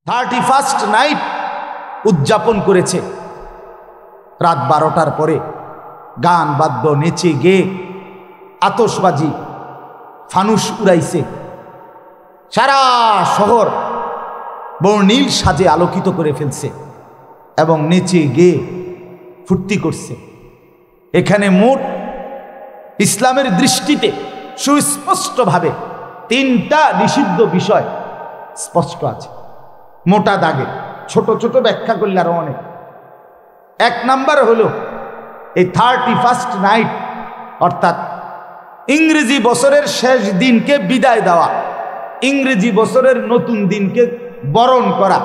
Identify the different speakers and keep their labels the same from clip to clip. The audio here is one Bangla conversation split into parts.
Speaker 1: 31st নাইট উদযাপন করেছে। রাত 12টার পরে গান বাদ্য নেচে গেয়ে আতশবাজি ফানুস উড়াইছে, সারা শহর বর্ণিল সাজে আলোকিত করে ফেলছে এবং নেচে গেয়ে ফুর্তি করছে। এখানে মোট ইসলামের দৃষ্টিতে সুস্পষ্টভাবে 3টা নিষিদ্ধ বিষয় স্পষ্ট আছে, মোটা দাগে, ছোট ছোট ব্যাখ্যা করলে আরো অনেক। 1 নাম্বার হলো এই 31st নাইট অর্থাৎ ইংরেজি বছরের শেষ দিনকে বিদায় দেওয়া, ইংরেজি বছরের নতুন দিনকে বরণ করা।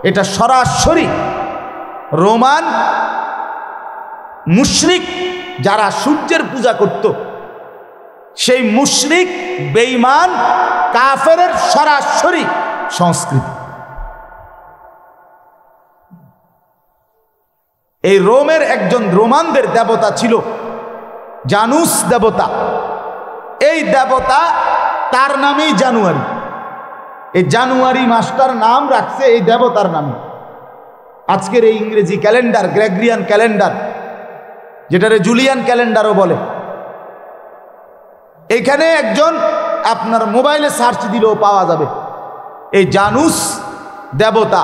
Speaker 1: এটা সরাসরি রোমান মুশরিক যারা সূর্যের পূজা করত, সেই মুশরিক বেঈমান কাফেরের সরাসরি সংস্কৃতি। এই রোমের একজন রোমানদের দেবতা ছিল জানুস দেবতা। এই দেবতা তার নামেই জানুয়ারি, এই জানুয়ারি মাসটার নাম রাখছে এই দেবতার নামে। আজকের এই ইংরেজি ক্যালেন্ডার, গ্রেগরিয়ান ক্যালেন্ডার, যেটারে জুলিয়ান ক্যালেন্ডারও বলে, এখানে একজন আপনার মোবাইলে সার্চ দিলেও পাওয়া যাবে এই জানুস দেবতা,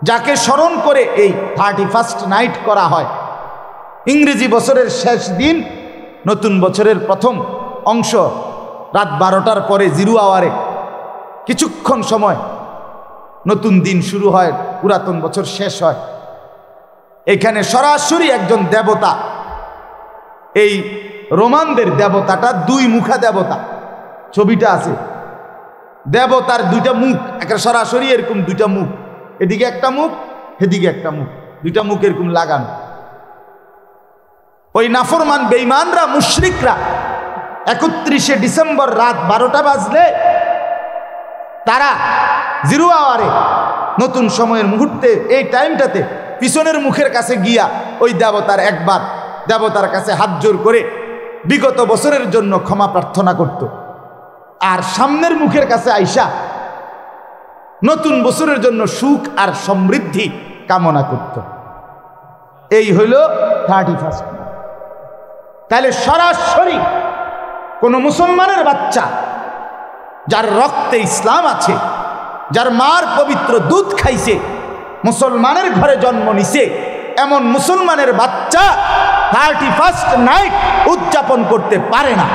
Speaker 1: যাকে স্মরণ করে এই 31st নাইট করা হয়। ইংরেজি বছরের শেষ দিন, নতুন বছরের প্রথম অংশ, রাত 12টার পরে 0 আওয়ারে কিছুক্ষণ সময় নতুন দিন শুরু হয়, পুরাতন বছর শেষ হয়। এখানে সরাসরি একজন দেবতা, এই রোমানদের দেবতাটা 2 মুখা দেবতা, ছবিটা আছে, দেবতার 2টা মুখ, একটা সরাসরি এরকম 2টা মুখ, এদিকে একটা মুখ, এদিকে একটা মুখ, 2টা মুখ এরকম লাগানো। ওই নাফরমান বেঈমানরা মুশরিকরা 31শে ডিসেম্বর রাত 12টা বাজলে তারা 0 আওয়ারে নতুন সময়ের মুহূর্তে এই টাইমটাতে পিছনের মুখের কাছে গিয়া ওই দেবতার একবার দেবতার কাছে হাত জোর করে বিগত বছরের জন্য ক্ষমা প্রার্থনা করত, আর সামনের মুখের কাছে আইসা নতুন বছরের জন্য সুখ আর সমৃদ্ধি কামনা করত। এই হইল 31st। তাহলে সরাসরি কোন মুসলমানের বাচ্চা যার রক্তে ইসলাম আছে, যার মার পবিত্র দুধ খাইছে, মুসলমানের ঘরে জন্ম নিছে, এমন মুসলমানের বাচ্চা 31st নাইট উদযাপন করতে পারে না।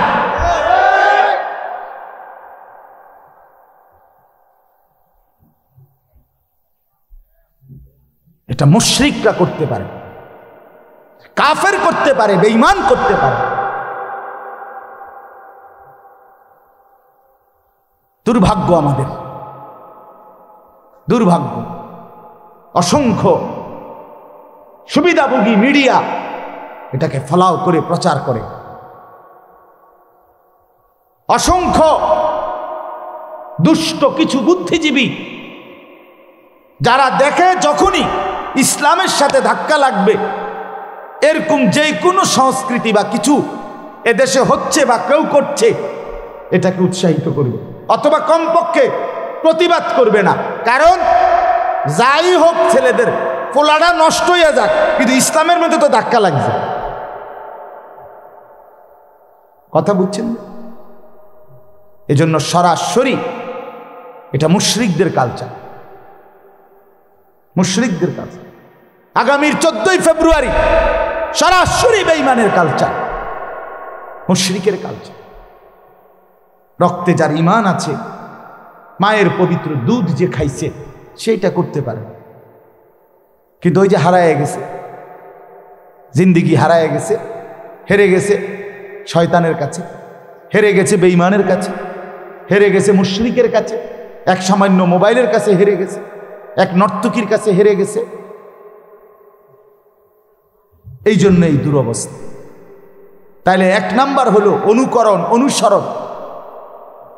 Speaker 1: এটা মুশরিকরা করতে পারে, কাফের করতে পারে, বেঈমান করতে পারে। দুর্ভাগ্য আমাদের, দুর্ভাগ্য। অসংখ্য সুবিধাভোগী মিডিয়া এটাকে ফলাও করে প্রচার করে। অসংখ্য দুষ্ট কিছু বুদ্ধিজীবী যারা দেখে যখনই ইসলামের সাথে ধাক্কা লাগবে, এরকম যে কোনো সংস্কৃতি বা কিছু এদেশে হচ্ছে বা কেউ করছে, এটাকে উৎসাহিত করবে অথবা কমপক্ষে প্রতিবাদ করবে না। কারণ যাই হোক, ছেলেদের পোলাটা নষ্ট হয়ে যাক, কিন্তু ইসলামের মধ্যে তো ধাক্কা লাগছে। কথা বুঝছেন? এজন্য সরাসরি এটা মুশরিকদের কালচার, মুশরিকদের কালচার। আগামীর 14ই ফেব্রুয়ারি সরাসরি বেঈমানের কালচার, মুশরিকের কালচার। রক্তে যার ঈমান আছে, মায়ের পবিত্র দুধ যে খাইছে, সেইটা করতে পারে। কিন্তু ওই যে হারায় গেছে, জিন্দিগি হারায় গেছে, হেরে গেছে শয়তানের কাছে, হেরে গেছে বেঈমানের কাছে, হেরে গেছে মুশরিকের কাছে, এক সামান্য মোবাইলের কাছে হেরে গেছে, এক নর্তকীর কাছে হেরে গেছে। এই জন্য এই দুরবস্থা। তাইলে 1 নাম্বার হলো অনুকরণ, অনুসরণ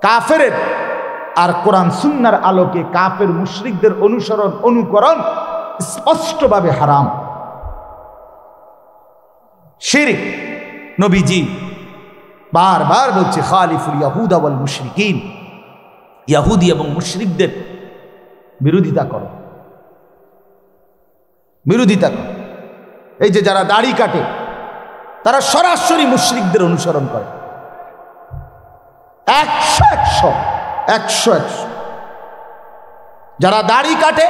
Speaker 1: কাফেরের, আর কোরআন সুন্নাহর আলোকে কাফের মুশরিকদের অনুসরণ, অনুকরণ স্পষ্টভাবে হারাম, শিরক। নবীজি বারবার বলছে খালিফুল ইয়াহুদা ওয়াল মুশরিকিন, ইহুদি এবং মুশরিকদের বিরোধিতা করো, বিরোধিতা করো। এই যে যারা দাড়ি কাটে তারা সরাসরি মুশরিকদের অনুসরণ করে, 100 যারা দাড়ি কাটে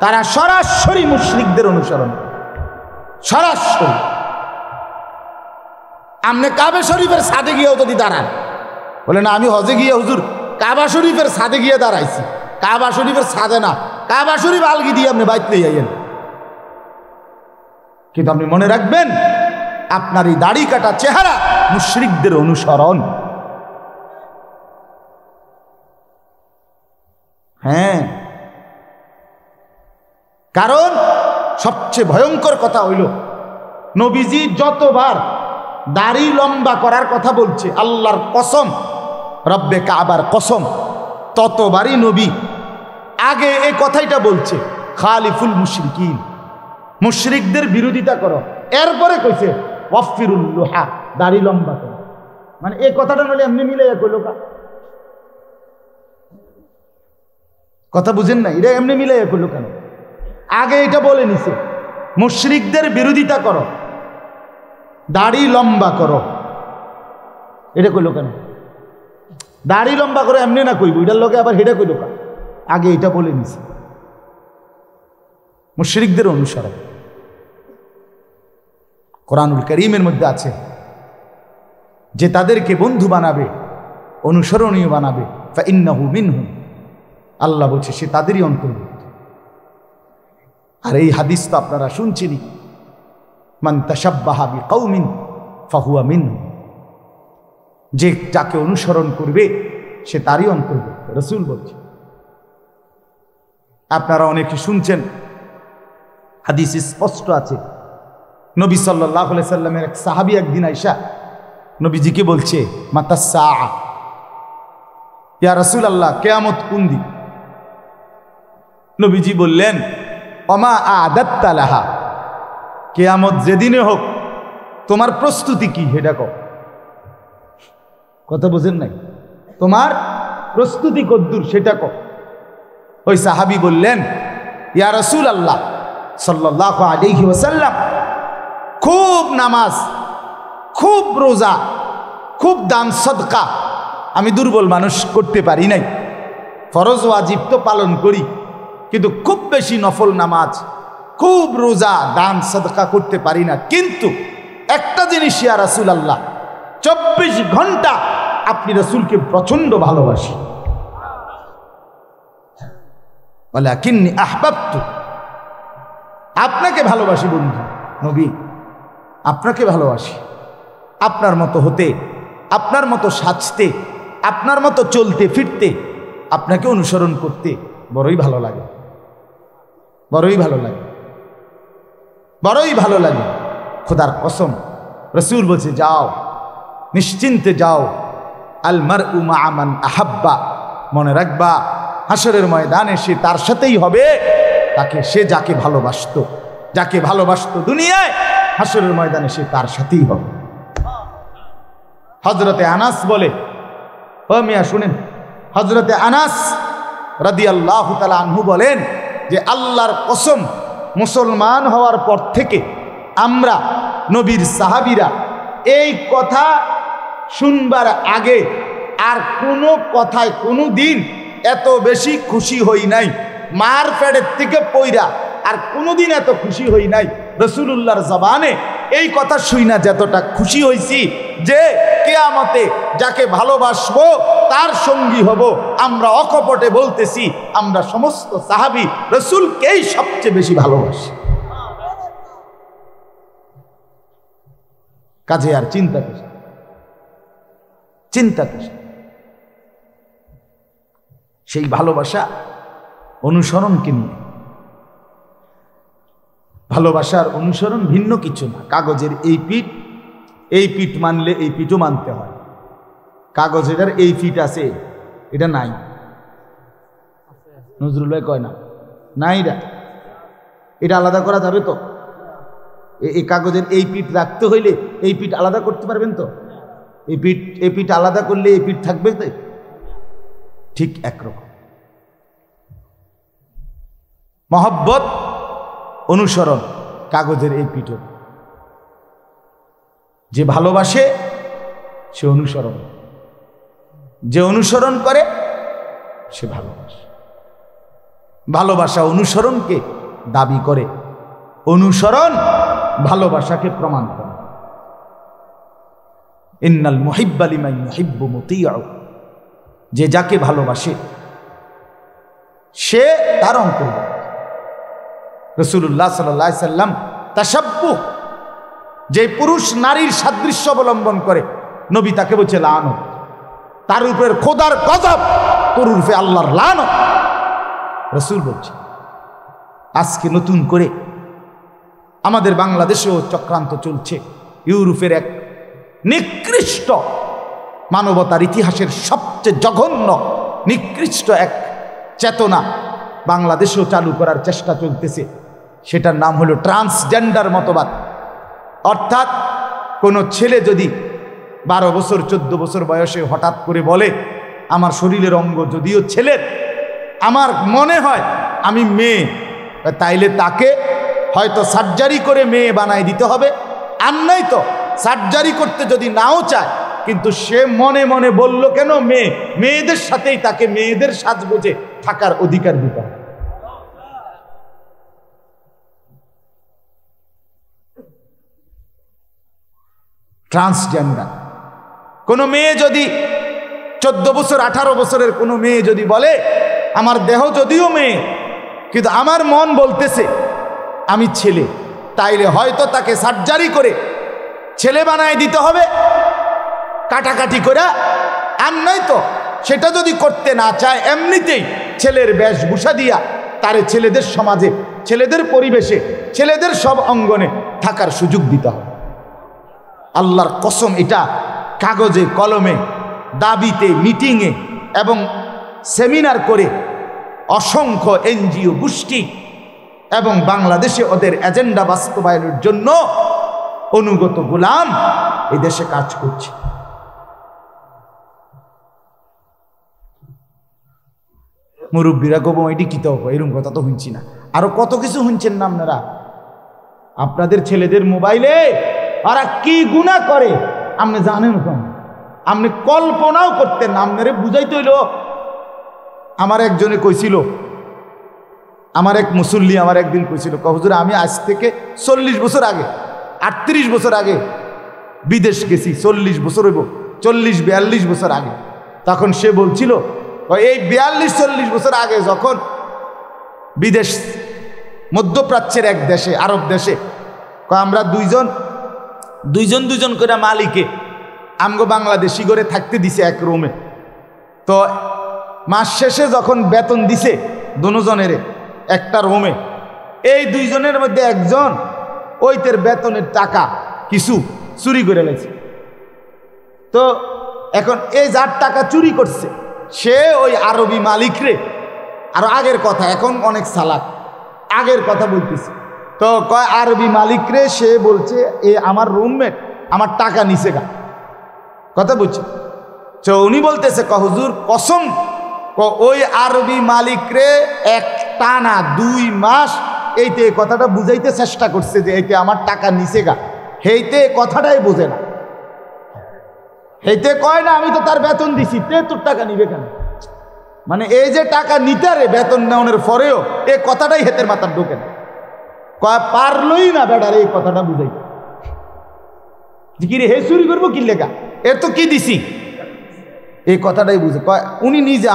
Speaker 1: তারা সরাসরি মুশরিকদের অনুসরণ করে, সরাসরি। আপনি কাবা শরীফের ছাদে গিয়েও যদি দাঁড়ান, বলে না আমি হজে গিয়ে হুজুর কাবা শরীফের ছাদে গিয়ে দাঁড়াইছি, কাবা শরীফের ছাদে না, কাবা শরীফ আলগি দিয়ে আপনি বাইতে যাইয়েন। কিন্তু আপনি মনে রাখবেন আপনার এই দাড়ি কাটা চেহারা মুশরিকদের অনুসরণ। হ্যাঁ, কারণ সবচেয়ে ভয়ঙ্কর কথা হইল নবীজি যতবার দাড়ি লম্বা করার কথা বলছে, আল্লাহর কসম, রব্বে কাবার কসম, ততবারই নবী আগে এই কথাইটা বলছে খালিফুল মুশরিকিন, মুশরিকদের বিরোধিতা করো। এরপরে কইছে ওয়াফিরুল লুহা, দাড়ি লম্বা করো। মানে এই কথাটা নলে এমনি মিলে কইল, কথা বুঝেন না? এটা এমনি মিলে কইল কেন? আগে এটা বলে নিছে মুশরিকদের বিরোধিতা করো, দাড়ি লম্বা করো। এটা কইল কেন? দাড়ি লম্বা করে এমনি না কইব, এটার লোকে আবার হেটা কইল কেন? আগে এটা বলে নিছে মুশরিকদের অনুসরণ। কোরআনুল কারীমের মধ্যে আছে যে তাদেরকে বন্ধু বানাবে, অনুসরণীয় বানাবে, ফাইন্নাহু মিনহুম, আল্লাহ বলছে সে তাদেরই অন্তর্ভুক্ত। আর এই হাদিস তো আপনারা শুনছেনই, মান তাশাব্বাহা বিকাউমিন ফাহুয়া মিনহুম, যে যাকে অনুসরণ করবে সে তারই অন্তর্ভুক্ত, রাসূল বলছে। আপনারা অনেকে শুনছেন, হাদিস স্পষ্ট আছে, নবী সাল্লাল্লাহু আলাইহি সাল্লামের এক সাহাবী একদিন আয়েশা নবীজিকে বলছে মাতা সাআ, ইয়া রাসূলুল্লাহ কিয়ামত কোন দিন? নবীজি বললেন ওমা আদাত্তা লাহা, কিয়ামত যেদিনে হোক তোমার প্রস্তুতি কি সেটা কও। কথা বুঝেন নাই? তোমার প্রস্তুতি কদ্দুর সেটা কও। ওই সাহাবী বললেন ইয়া রাসূলুল্লাহ সাল্লাল্লাহু আলাইহি ওয়াসাল্লাম, খুব নামাজ, খুব রোজা, খুব দান সদকা আমি দুর্বল মানুষ করতে পারি নাই, ফরজ ওয়াজিব তো পালন করি, কিন্তু খুব বেশি নফল নামাজ, খুব রোজা, দান সদকা করতে পারি না। কিন্তু একটা জিনিস ইয়া রাসূলুল্লাহ, 24 ঘন্টা আপনি রাসূলকে প্রচন্ড ভালোবাসি। ওয়ালাকিন্নী আহবাবতু, আপনাকে ভালোবাসি বন্ধু নবী, আপনাকে ভালোবাসি। আপনার মতো হতে, আপনার মতো সাজতে, আপনার মতো চলতে ফিরতে, আপনাকে অনুসরণ করতে বড়ই ভালো লাগে, বড়ই ভালো লাগে, বড়ই ভালো লাগে। খোদার কসম, রাসূল বলছে যাও, নিশ্চিন্তে যাও, আল মারউ মা'a মান আহাব্বা, মনে রাখবা হাসরের ময়দানে সে তার সাথেই হবে, তাকে সে যাকে ভালোবাসতো, যাকে ভালোবাসতো দুনিয়ায়, হাসরের ময়দানে সে তার সাথেই হবে। হযরতে আনাস বলে, ও মিয়া শুনেন, হযরতে আনাস রাদিয়াল্লাহু তাআলা আনহু বলেন যে আল্লাহর কসম, মুসলমান হওয়ার পর থেকে আমরা নবীর সাহাবীরা এই কথা শুনবার আগে আর কোনো কথায় কোনো দিন এত বেশি খুশি হই নাই, মার পেটের থেকে পইরা আর কোনোদিন এত খুশি হই নাই রাসূলুল্লাহর জবানে এই কথা শুই না যতটা খুশি হইছি যে কিয়ামতে যাকে ভালোবাসবো তার সঙ্গী হব। আমরা অকপটে বলতেছি আমরা সমস্ত সাহাবী রাসূলকেই সবচেয়ে বেশি ভালোবাসি। কাজে আর চিন্তা কিস, চিন্তা কিস? সেই ভালোবাসা অনুসরণকে নিয়ে। ভালোবাসার অনুসরণ ভিন্ন কিছু না, কাগজের এই পিঠ মানলে এই পিঠও মানতে হয়। কাগজের এই পিঠ আছে, এটা নাই, নজরুল ভাই কয় না নাই, এটা আলাদা করা যাবে তো? এই কাগজের এই পিঠ রাখতে হইলে এই পিঠ আলাদা করতে পারবেন তো? এই পিঠ আলাদা করলে এই পিঠ থাকবে তো? ঠিক একরকম মহব্বত, অনুসরণ কাগজের এই পিঠো। যে ভালোবাসে সে অনুসরণ, যে অনুসরণ করে সে ভালোবাসে। ভালোবাসা অনুসরণকে দাবি করে, অনুসরণ ভালোবাসাকে প্রমাণ করে। ইন্নাল মুহিব্বা লিমান ইউহিব্বু মুতিউ, যে যাকে ভালোবাসে সে তার অন্তর্গত। রাসূলুল্লাহ সাল্লাল্লাহু আলাইহি সাল্লাম তাশাব্বুহ, যে পুরুষ নারীর সাদৃশ্য অবলম্বন করে, নবী তাকে বলছে লানত, তার উপরে খোদার গজব, তোর উপরে আল্লাহর লানত। রাসূল বলছে আজকে নতুন করে আমাদের বাংলাদেশেও চক্রান্ত চলছে। ইউরোপের এক নিকৃষ্ট, মানবতার ইতিহাসের সবচেয়ে জঘন্য নিকৃষ্ট এক চেতনা বাংলাদেশেও চালু করার চেষ্টা চলতেছে। সেটার নাম হলো ট্রান্সজেন্ডার মতবাদ। অর্থাৎ কোনো ছেলে যদি 12 বছর 14 বছর বয়সে হঠাৎ করে বলে আমার শরীরের অঙ্গ যদিও ছেলের, আমার মনে হয় আমি মেয়ে, তাইলে তাকে হয়তো সার্জারি করে মেয়ে বানায় দিতে হবে, আর নাই তো সার্জারি করতে যদি নাও চায়, কিন্তু সে মনে মনে বলল কেন মেয়ে, মেয়েদের সাথেই তাকে মেয়েদের সাজগোজে থাকার অধিকার দিতে হবে। ট্রান্সজেন্ডার কোনো মেয়ে যদি 14 বছর 18 বছরের কোনো মেয়ে যদি বলে আমার দেহ যদিও মেয়ে কিন্তু আমার মন বলতেছে আমি ছেলে, তাইলে হয়তো তাকে সার্জারি করে ছেলে বানায় দিতে হবে কাটাকাটি করে, আর নয়তো সেটা যদি করতে না চায় এমনিতেই ছেলের বেশভূষা দিয়া তারে ছেলেদের সমাজে, ছেলেদের পরিবেশে, ছেলেদের সব অঙ্গনে থাকার সুযোগ দিতে হবে। আল্লাহর কসম, এটা কাগজে কলমে, দাবিতে, মিটিংয়ে এবং সেমিনার করে অসংখ্য এনজিও গোষ্ঠী এবং বাংলাদেশে ওদের এজেন্ডা বাস্তবায়নের জন্য অনুগত গোলাম এই দেশে কাজ করছে। মুরব্বীরা কব এটি কি তো এরকম কথা তো শুনছি না, আরো কত কিছু শুনছেন না আপনারা। আপনাদের ছেলেদের মোবাইলে ওরা কি গুনাহ করে আপনি জানেন কম, আপনি কল্পনাও করতেন না, আপনারে বুঝাইতে হইল। আমার একজনে কইছিল, আমার এক মুসল্লি আমার একদিন কইছিল, হুজুর আমি আজ থেকে 40 বছর আগে, 38 বছর আগে বিদেশ গেছি, 40 বছর হইব, 40-42 বছর আগে। তখন সে বলছিল এই 42-40 বছর আগে যখন বিদেশ, মধ্যপ্রাচ্যের এক দেশে, আরব দেশে, আমরা দুইজন করে মালিকে আমগো বাংলাদেশি করে থাকতে দিছে এক রুমে। তো মাস শেষে যখন বেতন দিছে দুজনের একটা রুমে, এই দুইজনের মধ্যে একজন ওইতের বেতনের টাকা কিছু চুরি করে লেছে। তো এখন এই যার টাকা চুরি করছে সে ওই আরবি মালিকরে, আরো আগের কথা, এখন অনেক চালাক, আগের কথা বলতেছে, তো কয় আরবি মালিকরে সে বলছে এ আমার রুমমেট আমার টাকা নিছে গা, কথা বলছে। তো উনি বলতেছে হুজুর কসম, ওই আরবি মালিকরে এক টানা 2 মাস এইতে কথাটা বুঝাইতে চেষ্টা করছে যে এইতে আমার টাকা নিছে গা, হেইতে কথাটাই বোঝে না, হেইতে কয় না আমি তো তার বেতন দিছি, তে তোর টাকা নিবে কেন, মানে এই যে টাকা নিতে রে বেতন নেওয়ার পরেও এই কথাটাই হেতের মাথার ঢোকে না, কয় পারলই না বেটার এই কথাটা বুঝাইতে, কি রে হে চুরি করবো কি লেখা, এর তো কি দিছি, এই কথাটাই বুঝে। কয় উনি নিজে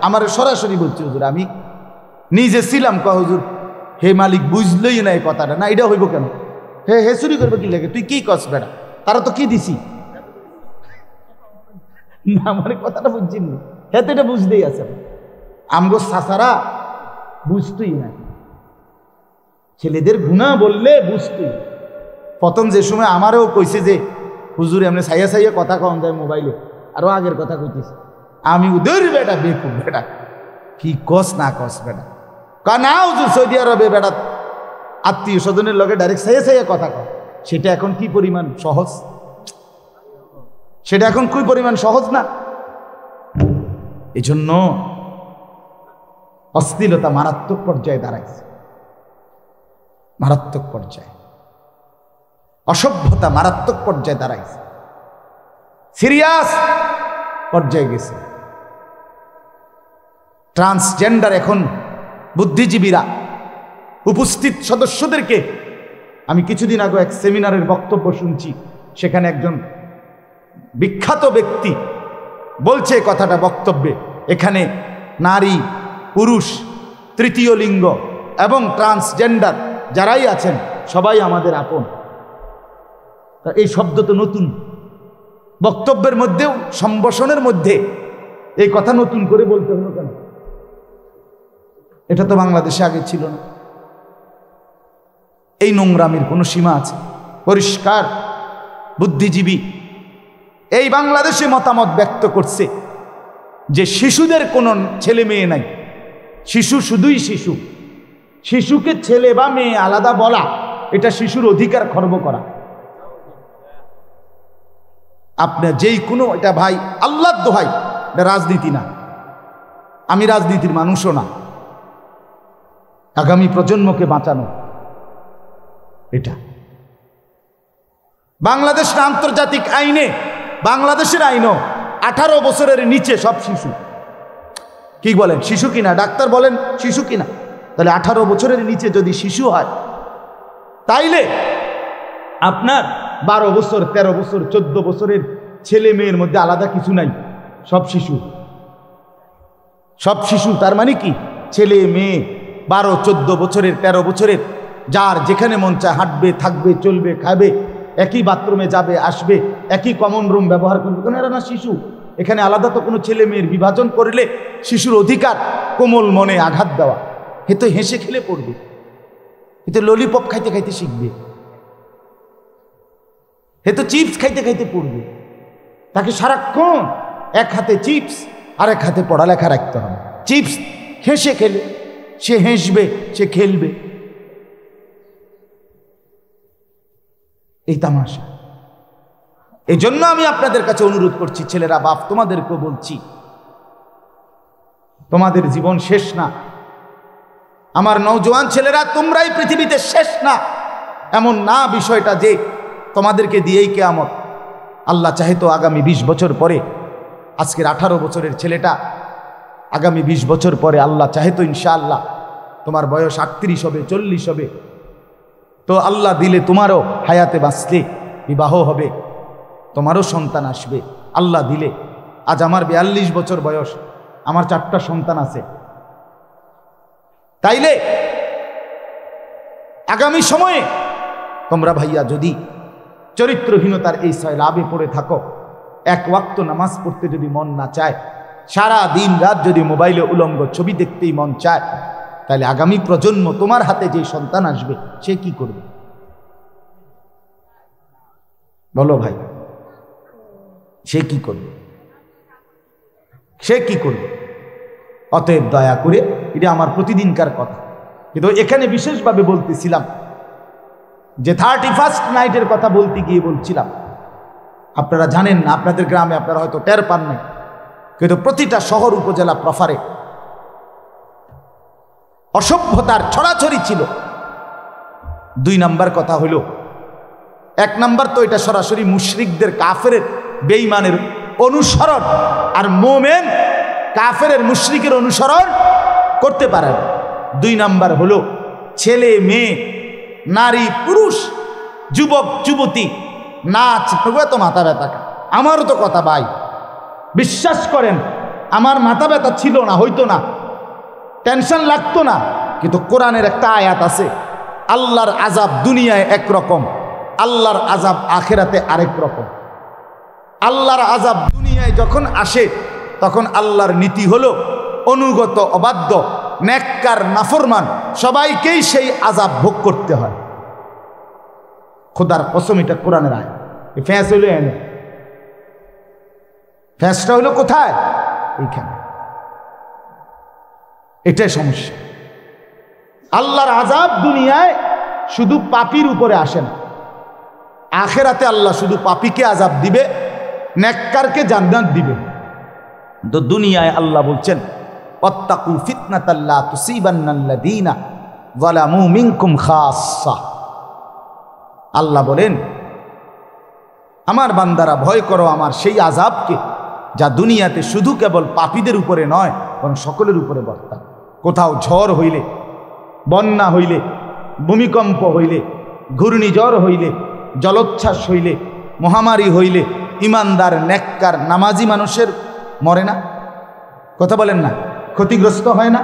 Speaker 1: আমার সরাসরি বলছে হুজুর আমি নিজে ছিলাম, কয় হুজুর হে মালিক বুঝলই না এই কথাটা, না এটা হইব কেন, হে চুরি করবো কি লেখে, তুই কি কস বেটা, তারা তো কি দিছি না, আমার কথাটা বুঝছেন না, হ্যাঁ তো এটা বুঝতেই আছে, আমগো সাসারা বুঝতেই না, ছেলেদের গুনাহ বললে বুঝতেই। প্রথম যে সময় আমারও কইছে যে হুজুর এমনি সাইয়া সাইয়া কথা কম যায় মোবাইলে, আরো আগের কথা কইতেছে, আমি উদর বেটা বেকুব বেটা, কি কস না কস বেটা, না হুজুর সৌদি আরবে বেটা আত্মীয় স্বজনের লগে ডাইরেক্ট সাইয়া সাইয়া কথা কয়, সেটা এখন কি পরিমাণ সহজ, সেটা এখন কি পরিমাণ সহজ না। এই জন্য অশ্লীলতা মারাত্মক পর্যায়ে দাঁড়াইছে। মারাত্মক পর্যায়ে, অসভ্যতা মারাত্মক পর্যায়ে দাঁড়াইছে, সিরিয়াস পর্যায়ে গেছে। ট্রান্সজেন্ডার এখন বুদ্ধিজীবীরা উপস্থিত সদস্যদেরকে, আমি কিছুদিন আগে এক সেমিনারের বক্তব্য শুনছি, সেখানে একজন বিখ্যাত ব্যক্তি বলছে কথাটা বক্তব্যে, এখানে নারী, পুরুষ, তৃতীয় লিঙ্গ এবং ট্রান্সজেন্ডার যারাই আছেন সবাই আমাদের আপন। এই শব্দ তো নতুন, বক্তব্যের মধ্যেও সম্ভাষণের মধ্যে এই কথা নতুন করে বলতে হলো কেন? এটা তো বাংলাদেশে আগে ছিল না। এই নোংরামির কোনো সীমা আছে? পরিষ্কার বুদ্ধিজীবী এই বাংলাদেশে মতামত ব্যক্ত করছে যে শিশুদের কোনো ছেলে মেয়ে নাই, শিশু শুধুই শিশু। শিশুকে ছেলে বা মেয়ে আলাদা বলা এটা শিশুর অধিকার খর্ব করা। আপনার যেই কোনো, এটা ভাই আল্লাহর দোহাই, এটা রাজনীতি না, আমি রাজনীতির মানুষও না, আগামী প্রজন্মকে বাঁচানো এটা বাংলাদেশ না আন্তর্জাতিক আইনে, বাংলাদেশের আইনও 18 বছরের নিচে সব শিশু। কি বলেন, শিশু কিনা? ডাক্তার বলেন শিশু কিনা? তাহলে 18 বছরের নিচে যদি শিশু হয়, তাইলে আপনার 12 বছর, 13 বছর, 14 বছরের ছেলে মেয়ের মধ্যে আলাদা কিছু নাই, সব শিশু, সব শিশু। তার মানে কি, ছেলে মেয়ে 12, 14 বছরের, 13 বছরের, যার যেখানে মন চায় হাঁটবে, থাকবে, চলবে, খাবে, একই বাথরুমে যাবে, আসবে, একই কমন রুম ব্যবহার করবে। কেন? এরা না শিশু। এখানে আলাদা তো কোনো ছেলে মেয়ের বিভাজন করলে শিশুর অধিকার কোমল মনে আঘাত দেওয়া। এ তো হেসে খেলে পড়বে, এ তো ললিপপ খাইতে খাইতে শিখবে, এ তো চিপস খাইতে খাইতে পড়বে। তাকে সারাক্ষণ এক হাতে চিপস আর এক হাতে পড়ালেখা রাখতে হবে। চিপস হেসে খেলে সে হেসবে, সে খেলবে, এই তামাশা। এই জন্য আমি আপনাদের কাছে অনুরোধ করছি, ছেলেরা, বাপ, তোমাদেরকেও বলছি, তোমাদের জীবন শেষ না। আমার নওজোয়ান ছেলেরা, তোমরাই পৃথিবীতে শেষ না, এমন না বিষয়টা যে তোমাদেরকে দিয়েই কিয়ামত। আল্লাহ চাহে তো আগামী 20 বছর পরে, আজকের 18 বছরের ছেলেটা আগামী 20 বছর পরে আল্লাহ চাহে তো ইনশাআল্লাহ তোমার বয়স 38 হবে, 40 হবে, তো আল্লাহ দিলে তোমারও হায়াতে বাঁচলে বিবাহ হবে, তোমারও সন্তান আসবে আল্লাহ দিলে। আজ আমার 42 বছর বয়স, আমার 4টা সন্তান আছে। তাইলে আগামী সময়ে তোমরা ভাইয়া যদি চরিত্রহীনতার এই সয়লাবে পড়ে থাকো, এক ওয়াক্ত নামাজ পড়তে যদি মন না চায়, সারা দিন রাত যদি মোবাইলে উলঙ্গ ছবি দেখতেই মন চায়, তাহলে আগামী প্রজন্ম, তোমার হাতে যে সন্তান আসবে, সে কি করবে? বলো ভাই, সে কি করবে? সে কি করবে? অতএব দয়া করে, এটা আমার প্রতিদিনকার কথা, কিন্তু এখানে বিশেষভাবে বলতেছিলাম যে 31st নাইটের কথা বলতে গিয়ে বলছিলাম, আপনারা জানেন না, আপনাদের গ্রামে আপনারা হয়তো টের পান নাই, কিন্তু প্রতিটা শহর উপজেলা প্রফারে অসভ্যতার ছড়াছড়ি ছিল। 2 নাম্বার কথা হলো, 1 নাম্বার তো এটা সরাসরি মুশরিকদের, কাফেরের, বেঈমানের অনুসরণ, আর মোমেন কাফেরের, মুশরিকের অনুসরণ করতে পারে না। 2 নাম্বার হলো ছেলে মেয়ে, নারী পুরুষ, যুবক যুবতী নাচ, তো মাথা ব্যথা। আমারও তো কথা ভাই, বিশ্বাস করেন আমার মাথা ব্যথা ছিল না, হইতো না, টেনশন লাগতো না, কিন্তু কোরআনের একটা আয়াত আছে, আল্লাহর আযাব দুনিয়ায় একরকম, আল্লাহর আযাব আখিরাতে আরেক রকম। আল্লাহর আযাব দুনিয়ায় যখন আসে, তখন আল্লাহর নীতি হলো অনুগত, অবাধ্য, নেককার, নাফরমান সবাইকেই সেই আযাব ভোগ করতে হয়। খোদার কসম, এটা কোরআনের আয়াত। এই ফ্যাঁস হইল এনে, ফ্যাঁসটা হইল কোথায়? এইখানে। এটাই সমস্যা। আল্লাহর আযাব দুনিয়ায় শুধু পাপীর উপরে আসে না, আখিরাতে আল্লাহ শুধু পাপীকে আযাব দিবে, নেককারকে জান্নাত দিবে। তো দুনিয়ায় আল্লাহ বলছেন, ওয়াত্তাকু ফিতনাতাল লা তুসিবান্নাল্লাযীনা যালামু মিনকুম খাসসা। আল্লাহ বলেন, আমার বান্দারা ভয় করো আমার সেই আযাবকে, যা দুনিয়াতে শুধু কেবল পাপীদের উপরে নয় বরং সকলের উপরে বর্তায়। কোথাও ঝড় হইলে, বন্যা হইলে, ভূমিকম্প হইলে, ঘূর্ণিঝড় হইলে, জলোচ্ছ্বাস হইলে, মহামারী হইলে ইমানদার নেককার নামাজি মানুষের মরে না? কথা বলেন না, ক্ষতিগ্রস্ত হয় না?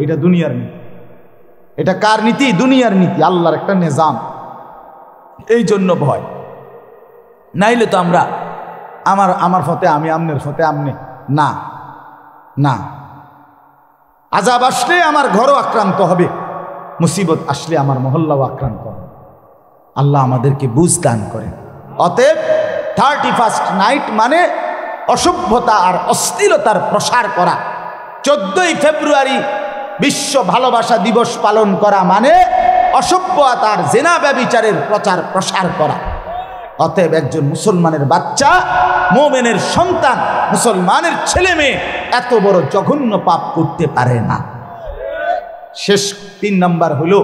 Speaker 1: এটা দুনিয়ার নীতি। এটা কার নীতি? দুনিয়ার নীতি, আল্লাহর একটা নিজাম। এই জন্য ভয়। নাইলে তো আমরা আমার ফতে আমি, আমনের ফতে আমনে, না না। আযাব আসলে আমার ঘরও আক্রান্ত হবে, মুসিবত আসলে আমার মহল্লাও আক্রান্ত হবে। আল্লাহ আমাদেরকে বুঝ দান করেন। অতএব 31st নাইট মানে অসভ্যতা আর অশ্লীলতার প্রসার করা। 14ই ফেব্রুয়ারি বিশ্ব ভালোবাসা দিবস পালন করা মানে অসভ্যতা আর জেনা ব্যভিচারের প্রচার প্রসার করা। অতএব একজন মুসলমানের বাচ্চা, মুমিনের সন্তান, মুসলমানের ছেলে মেয়ে এত বড় জঘন্য পাপ করতে পারে না। শেষ 3 নাম্বার হইল,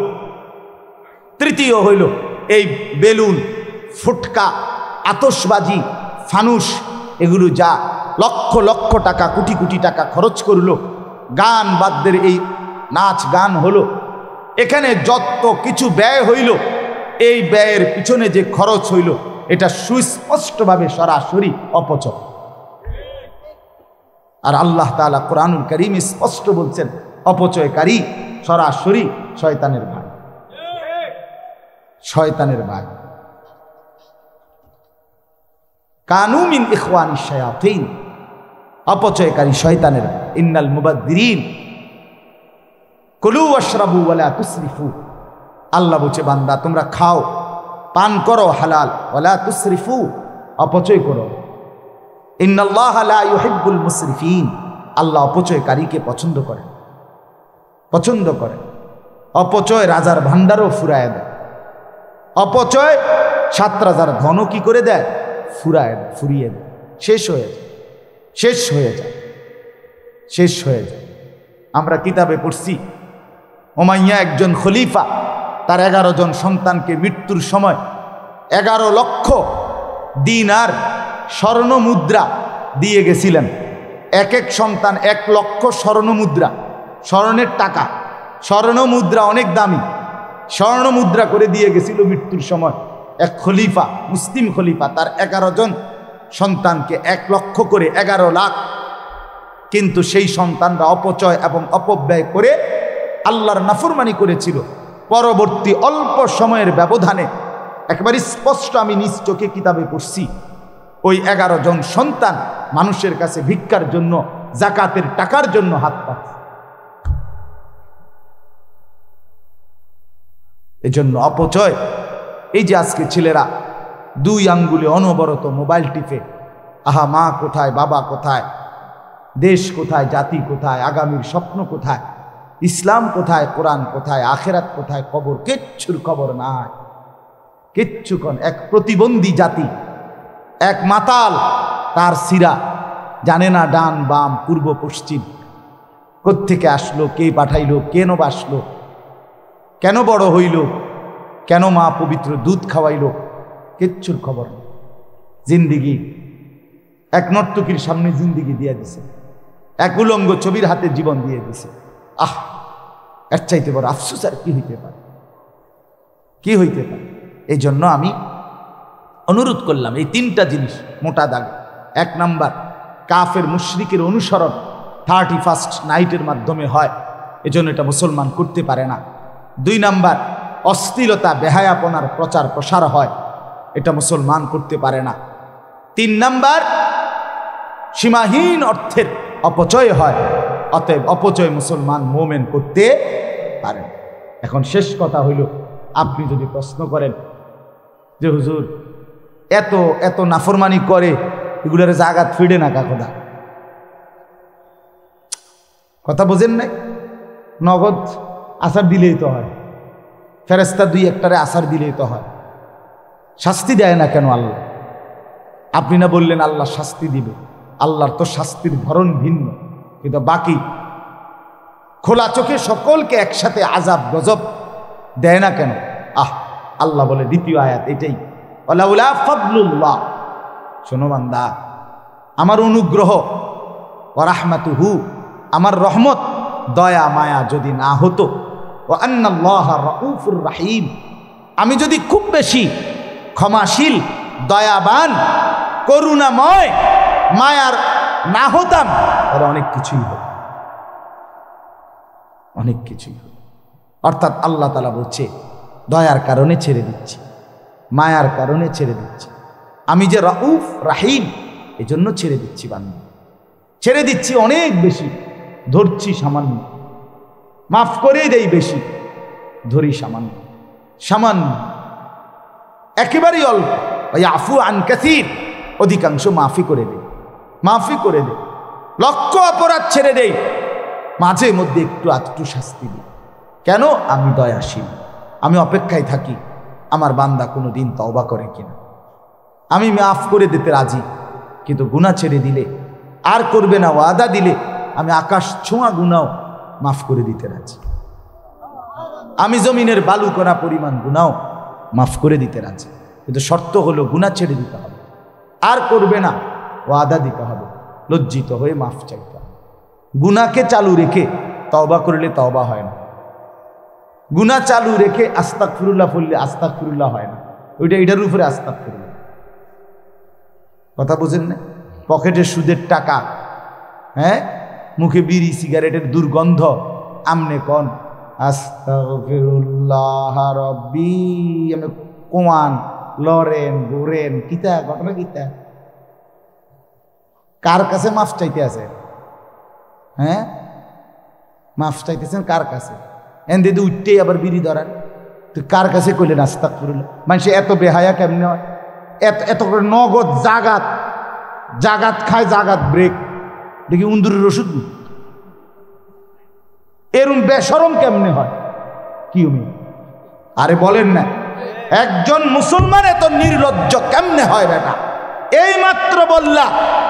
Speaker 1: তৃতীয় হইল এই বেলুন, ফুটকা, আতশবাজি, ফানুস, এগুলো যা লক্ষ লক্ষ টাকা, কোটি কোটি টাকা খরচ করলো, গান বাদ্যের এই নাচ গান হলো, এখানে যত কিছু ব্যয় হইল, এই ব্যয়ের পিছনে যে খরচ হইল এটা সুস্পষ্টভাবে সরাসরি অপচয়। আর আল্লাহ তাআলা কোরআনুল কারীম স্পষ্ট বলছেন, অপচয়কারী সরাসরি শয়তানের ভাই, শয়তানের ভাই। কানু মিন ইখওয়ানিশ শায়াতিন, অপচয়কারী শয়তানের। ইন্নাল মুবাদ্দিরিন কুলু ওয়াশরাবু ওয়ালা তুসরিফু। আল্লাহ বলছে, বান্দা তোমরা খাও, পান করো হালাল, ওয়ালা তুসরিফু, অপচয় করো। ইন্নাল্লাহা লা ইউহিব্বুল মুসরিফিন, আল্লাহ অপচয়কারীকে পছন্দ করেন, পছন্দ করেন। অপচয় রাজার ভান্ডারও ফুরায় দেয়। অপচয় 7 রাজার ধনও কি করে দেয়? ফুরায় দেয়, ফুরিয়ে দেয়, শেষ হয়ে যায়, শেষ হয়ে যায়, শেষ হয়ে যায়। আমরা কিতাবে পড়ছি, উমাইয়া একজন খলিফা, তার 11 জন সন্তানকে মৃত্যুর সময় 11 লক্ষ দিনার স্বর্ণ মুদ্রা দিয়ে গেছিলেন। এক এক সন্তান 1 লক্ষ স্বর্ণ মুদ্রা, স্বর্ণের টাকা, স্বর্ণ মুদ্রা অনেক দামি, স্বর্ণ মুদ্রা করে দিয়ে গেছিল মৃত্যুর সময়। এক খলিফা, মুসলিম খলিফা, তার 11 জন সন্তানকে 1 লক্ষ করে 11 লাখ। কিন্তু সেই সন্তানরা অপচয় এবং অপব্যয় করে আল্লাহর নাফরমানি করেছিল। পরবর্তী অল্প সময়ের ব্যবধানে একেবারে স্পষ্ট আমি নিজ চোখে কিতাবে পড়ছি, ওই 11 জন সন্তান মানুষের কাছে ভিক্ষার জন্য, জাকাতের টাকার জন্য হাত পাচ্ছে। এজন্য অপচয়। এই যে আজকে ছেলেরা 2 আঙ্গুলে অনবরত মোবাইল টিপে, আহা মা কোথায়, বাবা কোথায়, দেশ কোথায়, জাতি কোথায়, আগামীর স্বপ্ন কোথায়, ইসলাম কোথায়, কোরআন কোথায়, আখেরাত কোথায়, কবর, কিচ্ছুর খবর নাই, কিচ্ছু। কোন এক প্রতিবন্ধী জাতি, এক মাতাল, তার সিরা জানে না ডান বাম পূর্ব পশ্চিম, কোত্থেকে আসলো, কে পাঠাইলো, কেন বাসলো, কেন বড় হইল, কেন মা পবিত্র দুধ খাওয়াইল, কিচ্ছুর খবর নেই। জিন্দিগি এক নর্তকীর সামনে জিন্দিগি দিয়ে দিছে, এক উলঙ্গ ছবির হাতে জীবন দিয়ে দিছে। আহ, এর চাইতে বড় আফসোস আর কি হইতে পারে, কি হইতে পারে? এই জন্য আমি অনুরোধ করলাম এই 3টা জিনিস মোটা দাগে। 1 নাম্বার, কাফের মুশরিকের অনুসরণ 31st নাইটের মাধ্যমে হয়, এজন্য এটা মুসলমান করতে পারে না। 2 নাম্বার, অশ্লীলতা বেহায়াপনার প্রচার প্রসার হয়, এটা মুসলমান করতে পারে না। 3 নাম্বার, সীমাহীন অর্থের অপচয় হয়, অতএব অপচয় মুসলমান মোমেন করতে পারেন। এখন শেষ কথা হইল, আপনি যদি প্রশ্ন করেন যে হুজুর এত এত নাফরমানি করে, এগুলোর জাগাত ফিরে না কাকদা, কথা বোঝেন নাই? নগদ আসার দিলেই তো হয়, ফেরেস্তা 2-1টারে আসার দিলেই তো হয়, শাস্তি দেয় না কেন আল্লাহ? আপনি না বললেন আল্লাহ শাস্তি দিবে? আল্লাহর তো শাস্তির ধরন ভিন্ন, কিন্তু বাকি খোলা চোখে সকলকে একসাথে আযাব গজব দেয় না কেন? আল্লাহ বলে দ্বিতীয় আয়াত এটাই, ওয়ালাউলা ফাদলুল্লাহ, শোনো বান্দা, আমার অনুগ্রহ, ওয়া রাহমাতুহু, আমার রহমত, দয়া মায়া যদি না হতো, ওয়া আন্নাল্লাহা রাউফুর রাহিম, আমি যদি খুব বেশি ক্ষমাশীল, দয়াবান, করুণাময়, মায়ার না হতাম, তাহলে অনেক কিছুই হতো, অনেক কিছুই হতো। অর্থাৎ আল্লাহ তাআলা বলছে, দয়ার কারণে ছেড়ে দিচ্ছি, মায়ার কারণে ছেড়ে দিচ্ছি, আমি যে রাউফ রাহিম, এজন্য ছেড়ে দিচ্ছি বান্দা, ছেড়ে দিচ্ছি অনেক বেশি, ধরছি সামান্য, মাফ করেই দেই বেশি, ধরি সামান্য, সামান্য একেবারেই অল্প। ইয়াফু আন কাসীর, অধিকাংশ মাফি করে দেয়, মাফি করে দেয়, লক্ষ অপরাধ ছেড়ে দেই, মাঝে মধ্যে একটু আধটু শাস্তি দিই। কেন? আমি দয়াশীল, আমি অপেক্ষায় থাকি আমার বান্দা কোনো দিন তওবা করে কিনা। আমি মাফ করে দিতে রাজি, কিন্তু গুনাহ ছেড়ে দিলে, আর করবে না ওয়াদা দিলে, আমি আকাশ ছোঁয়া গুনাও মাফ করে দিতে রাজি, আমি জমিনের বালু কণা পরিমাণ গুনাও মাফ করে দিতে রাজি, কিন্তু শর্ত হলো গুনাহ ছেড়ে দিতে হবে, আর করবে না ওয়াদা দিতে হবে, লজ্জিত হয়ে মাফ চাইতে হবে। গুনাহকে চালু রেখে তওবা করলে তওবা হয় না, গুনাহ চালু রেখে আস্তাগফিরুল্লাহ পড়লে আস্তাগফিরুল্লাহ হয় না, ওইটা এটার উপরে আস্তাগফিরুল্লাহ। কথা বুঝেন না? পকেটে সুদের টাকা, হ্যাঁ, মুখে বিড়ি সিগারেটের দুর্গন্ধ, আমনে কন আস্তাগফিরুল্লাহ রব্বি, আমি কোমান লরেন গোরেন, কিতা ঘটনা কিতা? কার কাছে মাফ চাইতে আছে? হ্যাঁ, মাফ চাইতেছেন কার কাছে? এন দিদি উঠতেই আবার বিড়ি ধরান, তুই কার কাছে কইলেন আস্তাগফিরুল্লাহ? মানুষ এত বেহায়া কেমনে হয়? এত করে নগদ জাগাত, জাগাত খায়, জাগাত ব্রেক, দেখি উন্দুরের ওষুধ, এরম বেশরম কেমনে হয়? কি আরে বলেন না, একজন মুসলমান এত নির্লজ্জ কেমনে হয় বেটা? এই মাত্র বললা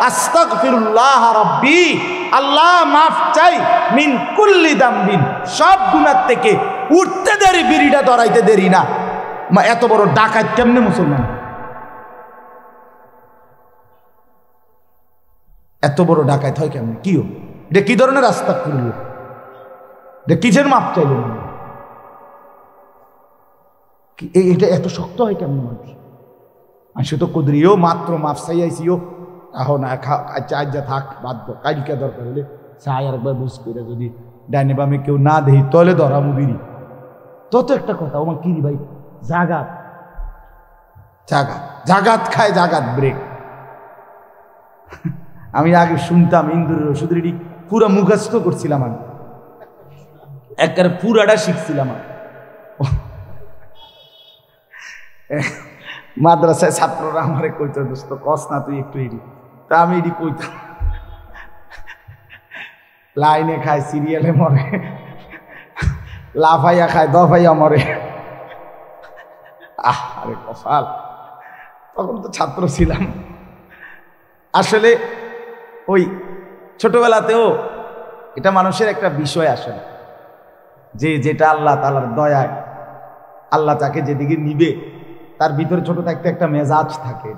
Speaker 1: আস্তাগফিরুল্লাহ রাব্বি, আল্লাহ মাফ চাই, মিন কুল্লি দামবিন, সব গুনাহ থেকে, উঠতে দেরি, বিড়িটা ধরাইতে দেরি না। এত বড় ডাকাত কেমনে মুসলমান? এত বড় ডাকাত হয় কেমনে? কি এটা কি ধরনের আস্তাগফিরুল্লাহ? এটা কিসের মাপ চাইলেন? এটা এত শক্ত হয় কেমন মানুষ? সে তো কুদরিও মাত্র মাফ চাইয়াইছিও, আহো না আচ্ছা আজ যা থাক, বাধ্য, কালকে দরকার হলে চাই আর একবার বুঝ করে, যদি ডাইনে বামে কেউ না দেই তলে ধরামু বিড়ি। তত একটা কথা, আমার কি ভাই, জাগাত, জাগাত, জাগাত খায়, জাগাত ব্রেক। আমি আগে শুনতাম ইন্দুরের ওষুধের, পুরা মুখস্থ করছিলাম আমি, একবারে পুরাটা শিখছিলাম। মাদ্রাসায় ছাত্ররা আমারে কইতো, দোস্ত কস না তুই একটু এডি, তা আমি এডি কইতাম। লাইনে খায়, সিরিয়ালে মরে, লাফাইয়া খায়, দফাইয়া মরে। আরে কপাল, তখন তো ছাত্র ছিলাম। আসলে ওই ছোটবেলাতেও এটা মানুষের একটা বিষয়, আসলে যে যেটা আল্লাহ তাআলার দয়ায় আল্লাহ তাকে যেদিকে নিবে, তার ভিতরে ছোট থাকতে একটা মেজাজ থাকে।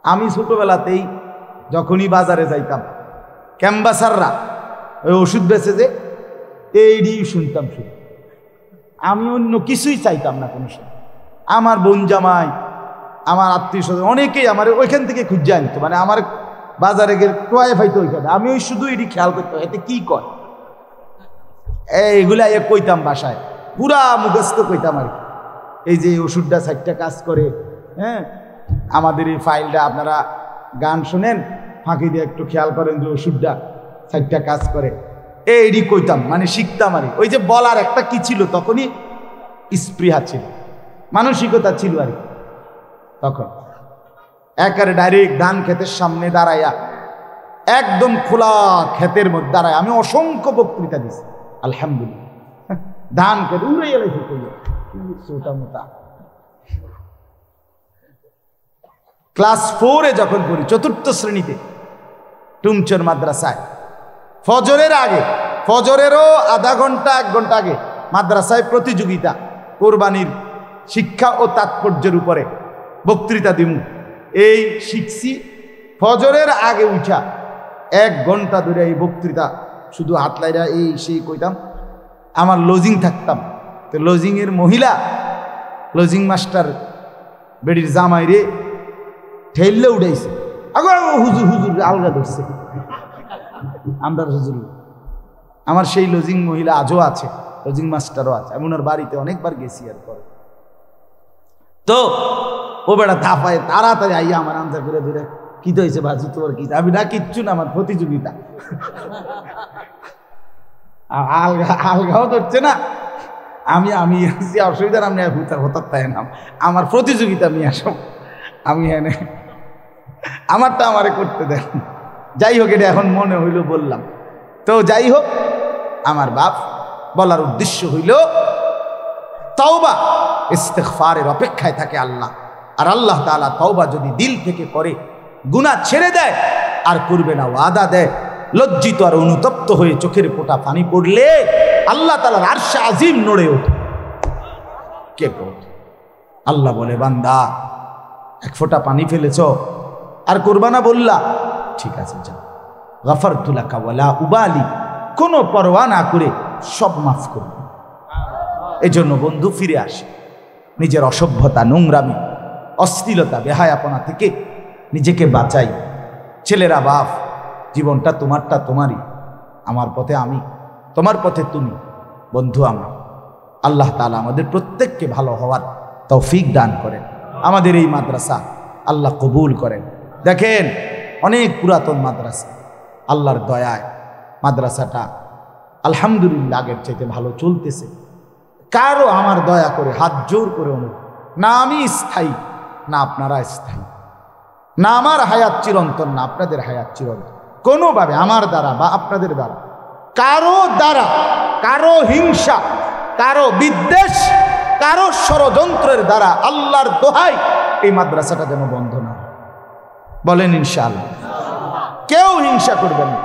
Speaker 1: আমি ছোটবেলাতেই যখনই বাজারে যাইতাম, ক্যাম্বাসাররা ওই ওষুধ বেচে যে, এইডি শুনতাম শুধু, আমি অন্য কিছুই চাইতাম না কোনো সময়। আমার বোন জামাই, আমার আত্মীয় স্বজন অনেকেই আমার ওইখান থেকে খুঁজে আনতো, মানে আমার বাজারে গেলে টোয়াই ফাইতো ওইখানে, আমি ওই শুধু এটি খেয়াল করতাম, এতে কি কয়, এইগুলা কইতাম বাসায়, পুরা মুখস্থ কইতাম আর কি। এই যে ওষুধটা 60টা কাজ করে, হ্যাঁ, আমাদের এই ফাইলটা আপনারা গান শোনেন, ফাঁকি দিয়ে একটু খেয়াল করেন যে ওষুধটা 60টা কাজ করে, এইডি কইতাম, মানে শিখতাম আর। ওই যে বলার একটা কি ছিল, তখনই স্পৃহা ছিল, মানসিকতা ছিল আর কি। তখন একেবারে ডাইরেক্ট ধান ক্ষেতের সামনে দাঁড়াইয়া, একদম খোলা ক্ষেতের মধ্যে দাঁড়ায় আমি অসংখ্য বক্তৃতা দিছি, আলহামদুলিল্লাহ। ধান ক্ষেত উড়ে এলাইছে, ছোটা মোটা। ক্লাস 4-এ যখন পড়ি, 4র্থ শ্রেণীতে, টুমচর মাদ্রাসায়, ফজরের আগে ফজরেরও আধা ঘন্টা 1 ঘন্টা আগে মাদ্রাসায় প্রতিযোগিতা কোরবানির শিক্ষা ও তাৎপর্যের উপরে বক্তৃতা দিমু। এই শিখছি ফজরের আগে উঠা 1 ঘন্টা ধরে এই বক্তৃতা, শুধু হাতলাইরা এই সেই কইতাম। আমার লজিং থাকতাম, তো লজিংয়ের মহিলা লজিং মাস্টার বেডির জামাই রে ঠেললে উঠাইছে, আগো হুজুর হুজুর আলগা ধরছে আমরা হুজুর। আমার সেই লজিং মহিলা আজও আছে, লজিং মাস্টারও আছে, আমি ওনার বাড়িতে অনেকবার গেছি। আর পরে তো ও বেড়া ধাপায় তাড়াতাড়ি আইয়া আমার আনসার করে ধরে কি তো হয়েছে বাজু তোর কি, আমি না কিচ্ছু না, আমার প্রতিযোগিতা। আলগাও ধরছে না, আমি অসুবিধা আপনি হঠাৎ তাই নাম আমার প্রতিযোগিতা নিয়ে আসো, আমি এনে আমারটা আমারে করতে দেন। যাই হোক, এটা এখন মনে হইল বললাম। তো যাই হোক, আমার বাপ বলার উদ্দেশ্য হইল তওবা ইস্তিগফারের অপেক্ষায় থাকে আল্লাহ। আর আল্লাহ তাআলা তওবা যদি দিল থেকে করে, গুনাহ ছেড়ে দেয় আর করবে না ওয়াদা দেয়, লজ্জিত আর অনুতপ্ত হয়ে চোখের ফোঁটা পানি পড়লে আল্লাহ তাআলার আরশে আজিম নড়ে ওঠে। কে পড়ে? আল্লাহ বলে, বান্দা 1 ফোঁটা পানি ফেলেছ আর করবা না, বললা ঠিক আছে যাও, গাফারতু লাকা ওয়ালা উবালি, কোনো পরোয়া না করে সব মাফ করব। এই জন্য বন্ধু ফিরে আসে, নিজের অসভ্যতা, নোংরামি, অশ্লীলতা, বেহায়াপনা থেকে নিজেকে বাঁচাই। ছেলেরা বাপ, জীবনটা তোমারটা তোমারই, আমার পথে আমি, তোমার পথে তুমি, বন্ধু আমরা। আল্লাহ তাআলা আমাদের প্রত্যেককে ভালো হওয়ার তৌফিক দান করেন। আমাদের এই মাদ্রাসা আল্লাহ কবুল করেন। দেখেন, অনেক পুরাতন মাদ্রাসা, আল্লাহর দয়ায় মাদ্রাসাটা আলহামদুলিল্লাহ আগের চাইতে ভালো চলতেছে। কারো আমার দয়া করে হাত জোর করে অনুরোধ, না আমি স্থায়ী, না আপনারা স্থায়ী, না আমার হায়াত চিরন্তন, না আপনাদের হায়াত চিরন্তন, কোনোভাবে আমার দ্বারা বা আপনাদের দ্বারা, কারো দ্বারা, কারো হিংসা, কারো বিদ্বেষ, কারো ষড়যন্ত্রের দ্বারা আল্লাহর দোহাই এই মাদ্রাসাটা যেন বন্ধ না হয়। বলেন ইনশাআল্লাহ। কেউ হিংসা করবেন না,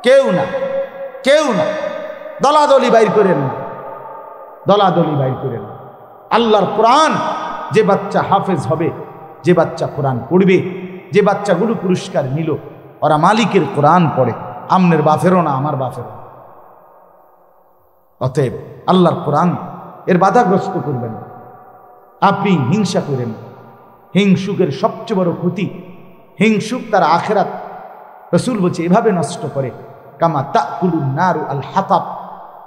Speaker 1: কেউ না, কেউ না। দলাদলি বাইর করেন না, দলাদলি বাইর করেন না। আল্লাহর কোরআন যে বাচ্চা হাফেজ হবে, যে বাচ্চা কোরআন পড়বে, যে বাচ্চাগুলো পুরস্কার নিল, ওরা মালিকের কোরআন পড়ে, আমনের বাফেরও না, আমার বাফেরও। অতএব আল্লাহর কোরআন এর বাধাগ্রস্ত করবেন। আপনি হিংসা করেন, হিংসুকের সবচেয়ে বড় ক্ষতি, হিংসুক তার আখেরাত রাসূল বলছে এভাবে নষ্ট করে, কামা তাকুলুন নারু আল হাতাব,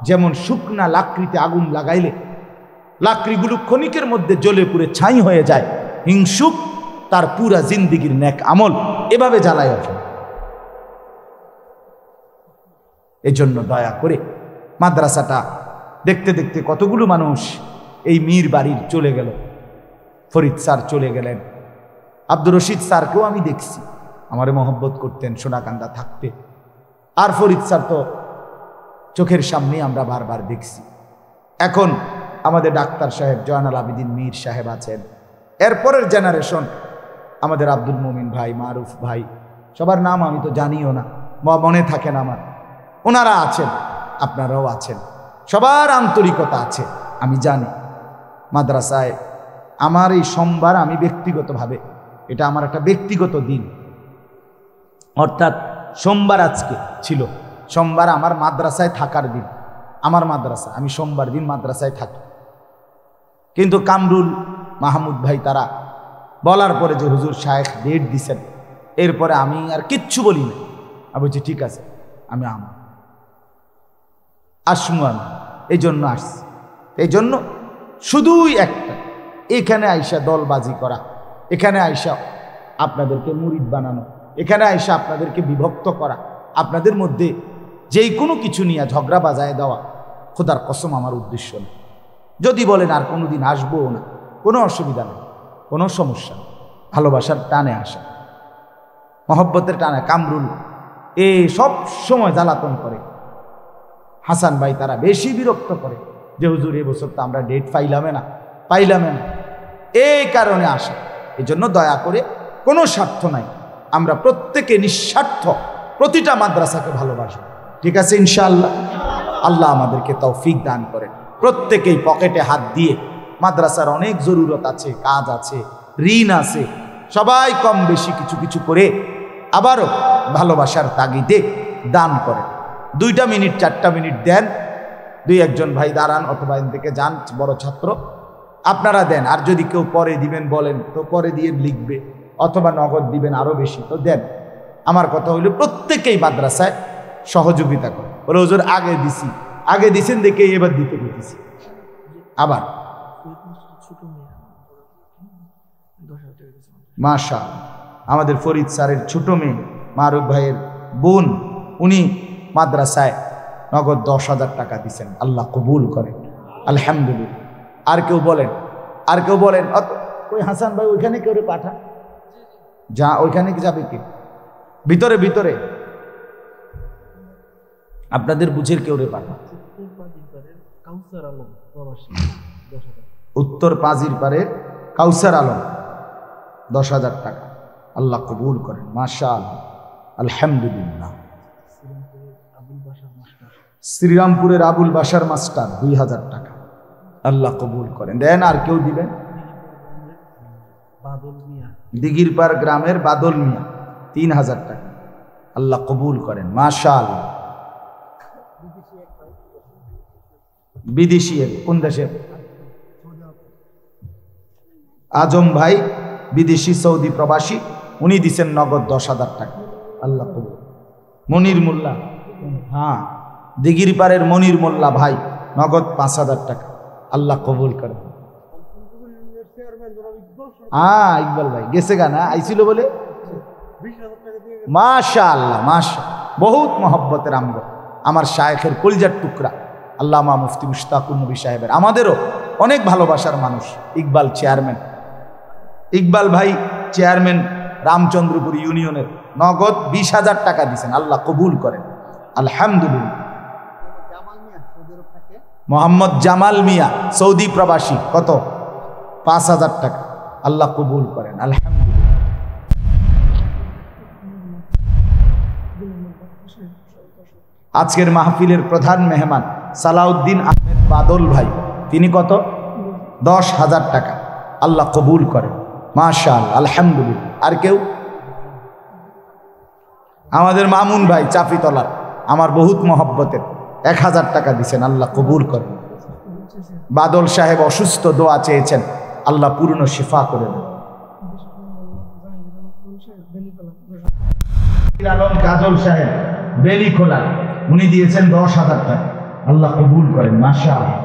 Speaker 1: যেমন শুকনা লাকড়িতে আগুন লাগাইলে লাকড়িগুলো ক্ষণিকের মধ্যে জ্বলে পুড়ে ছাই হয়ে যায়, হিংসুক তার পুরা জিন্দিগির নেক আমল এভাবে জ্বালায় ওঠে। এজন্য দয়া করে মাদ্রাসাটা দেখতে দেখতে কতগুলো মানুষ এই মীর বাড়ির চলে গেল, ফরিদ স্যার চলে গেলেন, আব্দুর রশিদ স্যারকেও আমি দেখছি, আমারে মহব্বত করতেন সোনাকান্দা থাকতে। আর ফরিদ স্যার তো চোখের সামনে আমরা বারবার দেখছি। এখন আমাদের ডাক্তার সাহেব জয়নাল আবেদিন মীর সাহেব আছেন, এরপরের জেনারেশন আমাদের আব্দুল মুমিন ভাই, মারুফ ভাই, সবার নাম আমি তো জানিও না, মনে থাকে না আমার, ওনারা আছেন, আপনারাও আছেন, সবার আন্তরিকতা আছে আমি জানি। মাদ্রাসায় আমার এই সোমবার আমি ব্যক্তিগতভাবে, এটা আমার একটা ব্যক্তিগত দিন, অর্থাৎ সোমবার আজকে ছিল, সোমবার আমার মাদ্রাসায় থাকার দিন, আমার মাদ্রাসা, আমি সোমবার দিন মাদ্রাসায় থাকি। কিন্তু কামরুল মাহমুদ ভাই তারা বলার পরে যে হুজুর শায়েখ ডেট দিছেন, এরপরে আমি আর কিচ্ছু বলি না, আমি বলছি ঠিক আছে আমি আসবো, আমি এই জন্য আসছি। এই জন্য শুধুই একটা, এখানে আইসা দলবাজি করা, এখানে আইসা আপনাদেরকে মুরিদ বানানো, এখানে আইসা আপনাদেরকে বিভক্ত করা, আপনাদের মধ্যে যেই কোনো কিছু নিয়ে ঝগড়া বাজায় দেওয়া, খোদার কসম আমার উদ্দেশ্য না। যদি বলেন আর কোনো দিন আসবো না, কোনো অসুবিধা নেই, কোনো সমস্যা নেই, ভালোবাসার টানে আসা, মহব্বতের টানে। কামরুল এ সব সময় জ্বালাতন করে, হাসান ভাই তারা বেশি বিরক্ত করে যে হুজুর এবছর তো আমরা ডেট পাইলামে না, এই কারণে আসা। এই জন্য দয়া করে, কোনো স্বার্থ নাই, আমরা প্রত্যেকে নিঃস্বার্থ প্রতিটা মাদ্রাসাকে ভালোবাসি, ঠিক আছে ইনশাআল্লাহ। আল্লাহ আমাদেরকে তৌফিক দান করেন। প্রত্যেকেই পকেটে হাত দিয়ে, মাদ্রাসার অনেক জরুরত আছে, কাজ আছে, ঋণ আছে, সবাই কম বেশি কিছু কিছু করে আবারও ভালোবাসার তাগিদে দান করেন। 2টা মিনিট 4টা মিনিট দেন, 2-1জন ভাই দাঁড়ান অথবা এখান থেকে যান, বড় ছাত্র আপনারা দেন। আর যদি কেউ পরে দিবেন বলেন তো পরে দিয়ে লিখবে, অথবা নগদ দিবেন আরো বেশি তো দেন। আমার কথা হইল প্রত্যেকেই মাদ্রাসায় সহযোগিতা করে। বলে হুজুর আগে দিছেন দেখে এবার দিতে দিতেছি। আবার মাশাআল্লাহ, আমাদের ফরিদ স্যারের ছোট মেয়ে মারুফ ভাইয়ের বোন, উনি মাদ্রাসায় নগদ 10,000 টাকা দিচ্ছেন। আল্লাহ কবুল করেন, আলহামদুলিল্লাহ। আর কেউ বলেন ওই হাসান ভাই ওইখানে কেউ পাঠা যা, ওইখানে যাবে কে? ভিতরে আপনাদের বুঝের কেউ পাঠা। উত্তর পাজির পারের কাউসার আলম 10,000 টাকা। আল্লাহ কবুল করেন, মাশাআল্লাহ, আলহামদুলিল্লাহ। শ্রীরামপুরের আবুল বাশার মাস্টার 2,000 টাকা। আল্লাহ কবুল করেন, দেন। আর কেউ দিবেন? দিঘিরপাড় গ্রামের বাদল মিয়া 3,000 টাকা। আল্লাহ কবুল করেন, মাশাআল্লাহ। বিদেশি কোন দেশের? আজম ভাই বিদেশি, সৌদি প্রবাসী, উনি দিচ্ছেন নগদ 10,000 টাকা। আল্লাহ কবুল। মনির মোল্লা, হ্যাঁ দিঘিরপাড়ের মনির মোল্লা ভাই নগদ 5,000 টাকা। আল্লাহ কবুল করেন। ইকবাল ভাই গেছে গানা আইছিল বলে, মাশাআল্লাহ মাশাআল্লাহ, বহুত মহব্বতের আমগো, আমার শায়েখের কলিজার টুকরা আল্লামা মুফতি মুশতাকুর নবী সাহেবের, আমাদেরও অনেক ভালোবাসার মানুষ। ইকবাল চেয়ারম্যান, ইকবাল ভাই চেয়ারম্যান রামচন্দ্রপুর ইউনিয়নের, নগদ 20,000 টাকা দিয়েছেন। আল্লাহ কবুল করেন, আলহামদুলিল্লাহ। মোহাম্মদ জামাল মিয়া সৌদি প্রবাসী, কত? 5,000 টাকা। আল্লাহ কবুল করেন, আলহামদুলিল্লাহ। আজকের মাহফিলের প্রধান মেহমান সালাউদ্দিন আহমেদ বাদল ভাই, তিনি কত? 10,000 টাকা। আল্লাহ কবুল করেন, মাশাআল্লাহ, আলহামদুলিল্লাহ। আর কেউ? আমাদের মামুন ভাই চাপিতলার, আমার বহুত মহব্বতের, 1,000 টাকা দিচ্ছেন। আল্লাহ কবুল করেন। বাদল সাহেব অসুস্থ, দোয়া চেয়েছেন, আল্লাহ পূর্ণ শিফা করে দেন। কাজল সাহেব বেলিখোলা, উনি দিয়েছেন 10,000 টাকা। আল্লাহ কবুল করেন, মাশাআল্লাহ।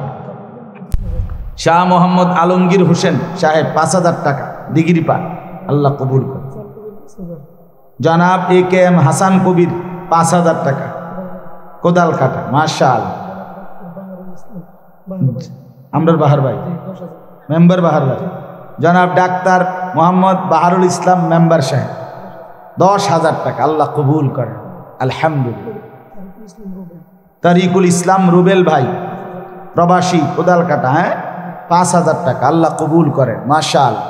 Speaker 1: শাহ মোহাম্মদ আলমগীর হোসেন সাহেব 5,000 টাকা, দিঘিরপাড়। আল্লাহ কবুল করেন। জনাব AKM হাসান কবির 5,000 টাকা, কোদাল কাটা, মাশাআল্লাহ। আমরার বাহার ভাই, মেম্বার বাহার ভাই। জনাব ডাক্তার মোহাম্মদ বাহারুল ইসলাম মেম্বার সাহেব 10,000 টাকা। আল্লাহ কবুল করেন, আলহামদুলিল্লাহ। তারিকুল ইসলাম রুবেল ভাই প্রবাসী, কোদাল কাটা, 5,000 টাকা। আল্লাহ কবুল করেন, মাশাআল্লাহ।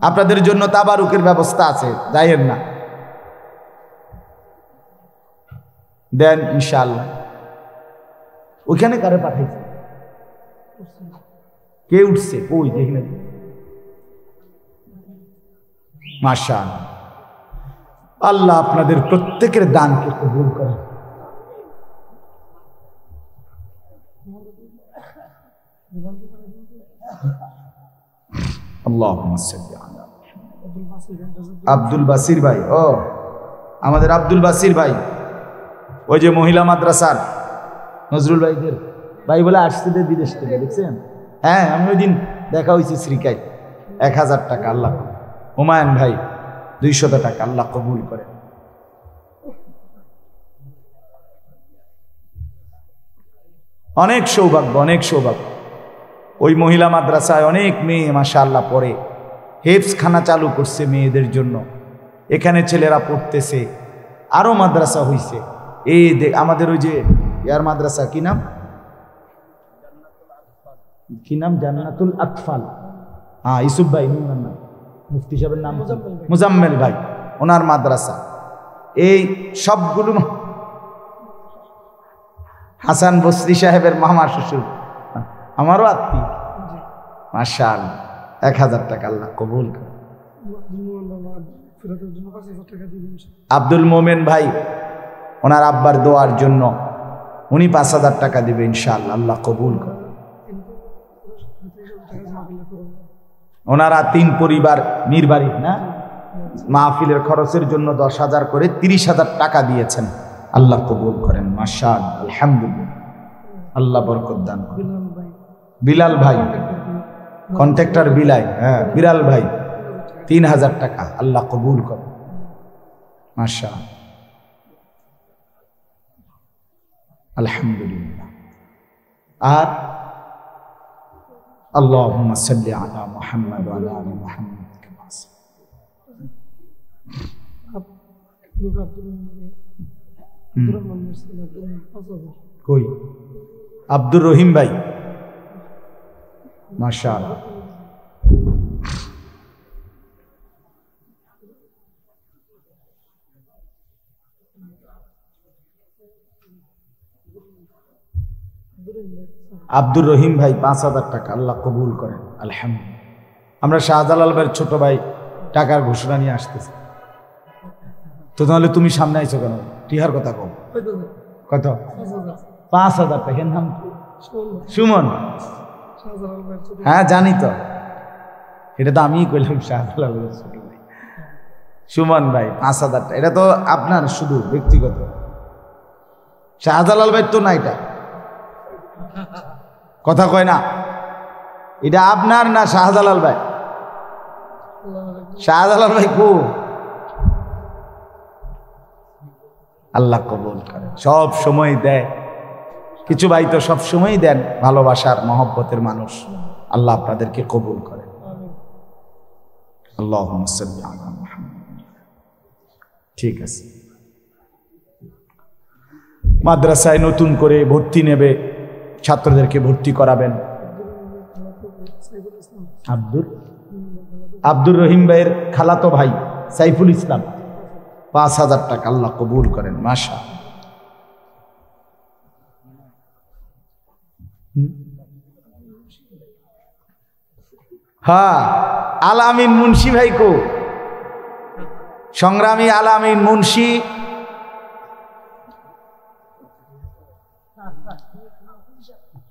Speaker 1: আপনাদের জন্য তাবারুকের ব্যবস্থা আছে, যাইয়েন না, দেন ইনশাআল্লাহ। ওইখানে কারে পাঠাইছে? কে উঠছে? কই দেখি না। মাশাআল্লাহ, আল্লাহ আপনাদের প্রত্যেকের দানকে কবুল করেন। আল্লাহুম্মা সাল্লি আলা আব্দুল বাসির ভাই, আমাদের আব্দুল বাসির ভাই, ওই যে মহিলা মাদ্রাসার নজরুল ভাইদের ভাই বলে আসছে বিদেশ থেকে, দেখছেন? আমি ওই দিন দেখা হয়েছে শ্রীকায়, 1,000 টাকা। আল্লাহ। হুমায়ুন ভাই 200 টাকা। আল্লাহ কবুল করে। অনেক সৌভাগ্য, অনেক সৌভাগ্য। ওই মহিলা মাদ্রাসায় অনেক মেয়ে মাশাআল্লাহ পড়ে, হেফজ খানা চালু করছে মেয়েদের জন্য, এখানে ছেলেরা পড়তেছে। আরো মাদ্রাসা হইছে, এই আমাদের ওই যে ইয়ার মাদ্রাসা, কি নাম জান্নাতুল আতফাল, ইউসুফ ভাই, মুফতি সাহেবের নাম মুজাম্মেল ভাই, ওনার মাদ্রাসা। এই সবগুলো হাসান বসরি সাহেবের মামা শ্বশুর, আমারও আত্মীয়। মাশাআল্লাহ, 1000 টাকা আল্লাহ কবুল করে। আব্দুল মোমেন ভাই ওনার আব্বার দোয়ার জন্য উনি 5000 টাকা দিবে ইনশাআল্লাহ, আল্লাহ কবুল করে। ওনারা 3 পরিবার মিরবাড়ি না মাহফিলের খরচের জন্য 10,000 করে 30,000 টাকা দিয়েছেন, আল্লাহ কবুল করেন। মাশাআল্লাহ, আলহামদুলিল্লাহ, আল্লাহ বরকত দান করেন। বিলাল ভাই কন্ট্রাক্টর বিলাই, হ্যাঁ বিলাল ভাই 3000 টাকা, আল্লাহ কবুল করেন। মাশাআল্লাহ, আলহামদুলিল্লাহ। আর আল্লাহুম্মা সাল্লি আলা মুহাম্মাদ ওয়া আলা আলি মুহাম্মাদ কামা কই আব্দুর রহিম ভাই, মাশাআল্লাহ। আব্দুর রহিম ভাই 5000 টাকা, আল্লাহ কবুল করেন। আলহামদুলিল্লাহ। আমরা শাহজালাল ভাইয়ের ছোট ভাই টাকার ঘোষণা নিয়ে আসতেছি, তো তাহলে তুমি সামনে আইছো কেন? টিহার কথা কও। কত? 5000 টাকা। এর নাম সুমন? হ্যাঁ জানি তো, এটা তো আমিই কইলাম শাহজালাল ভাইয়ের ছোট ভাই সুমন ভাই 5000 টাকা। এটা তো আপনার শুধু ব্যক্তিগত, শাহজালাল ভাই তো না, এটা কথা কয় না, এটা আপনার না শাহজালাল ভাই? শাহজালাল ভাই কো? আল্লাহ কবুল করেন, সব সময় দেয়। কিছু ভাই তো সব সময় দেন, ভালোবাসার মহব্বতের মানুষ, আল্লাহ আপনাদেরকে কবুল করেন। আল্লাহুম্মা সাল্লি আলা মুহাম্মাদ। ঠিক আছে, মাদ্রাসায় নতুন করে ভর্তি নেবে, ছাত্রদেরকে ভর্তি করাবেন। আব্দুর রহিম ভাইয়ের খালাতো ভাই সাইফুল ইসলাম 5000 টাকা, আল্লাহ কবুল করেন। মাশা হ্যাঁ, আলামিন মুন্সি ভাই কো? সংগ্রামী আলামিন মুন্সি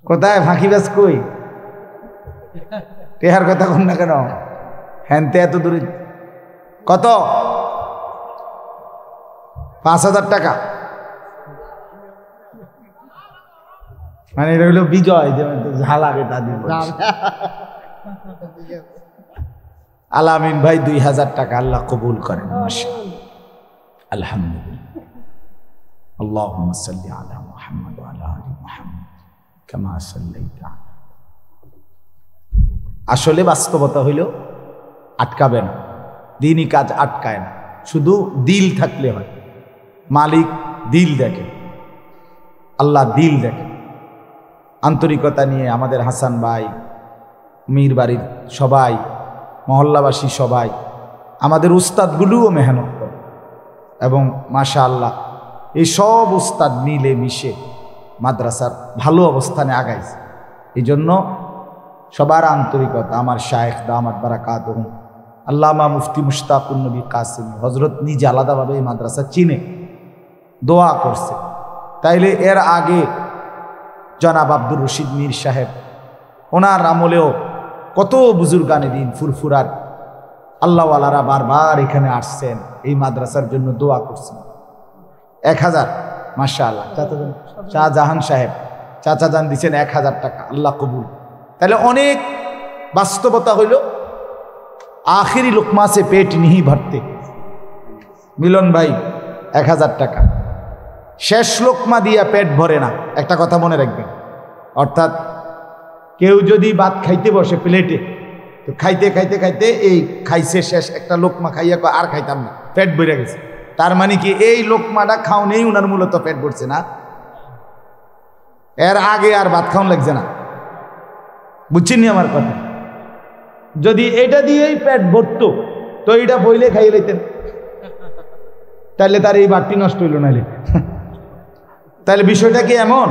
Speaker 1: কোথায়? ফাঁকিবাজ কই? টেহার কথা কন না কেন? হ্যানতে এত দূরে কত? 5000 টাকা। মানে এটা হলো বিজয়, ঝাল আগে তা দিব। আলামিন ভাই 2000 টাকা, আল্লাহ কবুল করেন। আলহামদুলিল্লাহ। আল্লাহুম্মা সাল্লি আলা মুহাম্মাদ ওয়া আলা আলি মুহাম্মাদ কামা সাল্লাইতা। আসলে বাস্তবতা হইল আটকাবে না, দিনই কাজ আটকায় না, শুধু দিল থাকলে হয়। মালিক দিল দেখে, আল্লাহ দিল দেখে। আন্তরিকতা নিয়ে আমাদের হাসান ভাই, মীর বাড়ির সবাই, মহল্লাবাসী সবাই, আমাদের উস্তাদগুলোও মেহনত করে এবং মাশাআল্লাহ এই সব উস্তাদ মিলে মিশে মাদ্রাসার ভালো অবস্থানে আগাইছে। এই জন্য সবার আন্তরিকতা, আমার শায়েখ দামাত বারাকাতুহু আল্লামা মুফতি মুশতাকুন নবী কাসিম হযরত নিজে আলাদাভাবে এই মাদ্রাসা চিনে দোয়া করছে। তাইলে এর আগে জনাব আব্দুর রশিদ মীর সাহেব, ওনার আমলেও কত বুজুর্গানে দিন ফুরফুরার আল্লাহওয়ালারা বারবার এখানে আসছেন, এই মাদ্রাসার জন্য দোয়া করছেন। 1000 মাশাআল্লাহ। শাহজাহান সাহেব চাচাজান দিচ্ছেন 1000 টাকা, আল্লাহ কবুল। তাহলে অনেক বাস্তবতা হইল আখিরি লোকমা সে পেট নিহি ভরতে। মিলন ভাই 1000 টাকা, শেষ লোকমা দিয়া পেট ভরে না, একটা কথা মনে রাখবেন। অর্থাৎ কেউ যদি ভাত খাইতে বসে প্লেটে, তো খাইতে খাইতে খাইতে এই খাইছে শেষ একটা লোকমা খাইয়া আর খাইতাম না, পেট ভরে গেছে, তার মানে কি এই লোকমাটা খাওনেই উনার মূলত পেট ভরছে না, এর আগে আর ভাত খাওয়ান লাগছে না। বুঝছেননি আমার কথা? যদি এটা দিয়েই পেট ভরতো তো এটা বইলে খাইয়ে লইতেন, তাহলে তার এই বাড়তি নষ্ট হইল নাহলে। তাহলে বিষয়টা কি এমন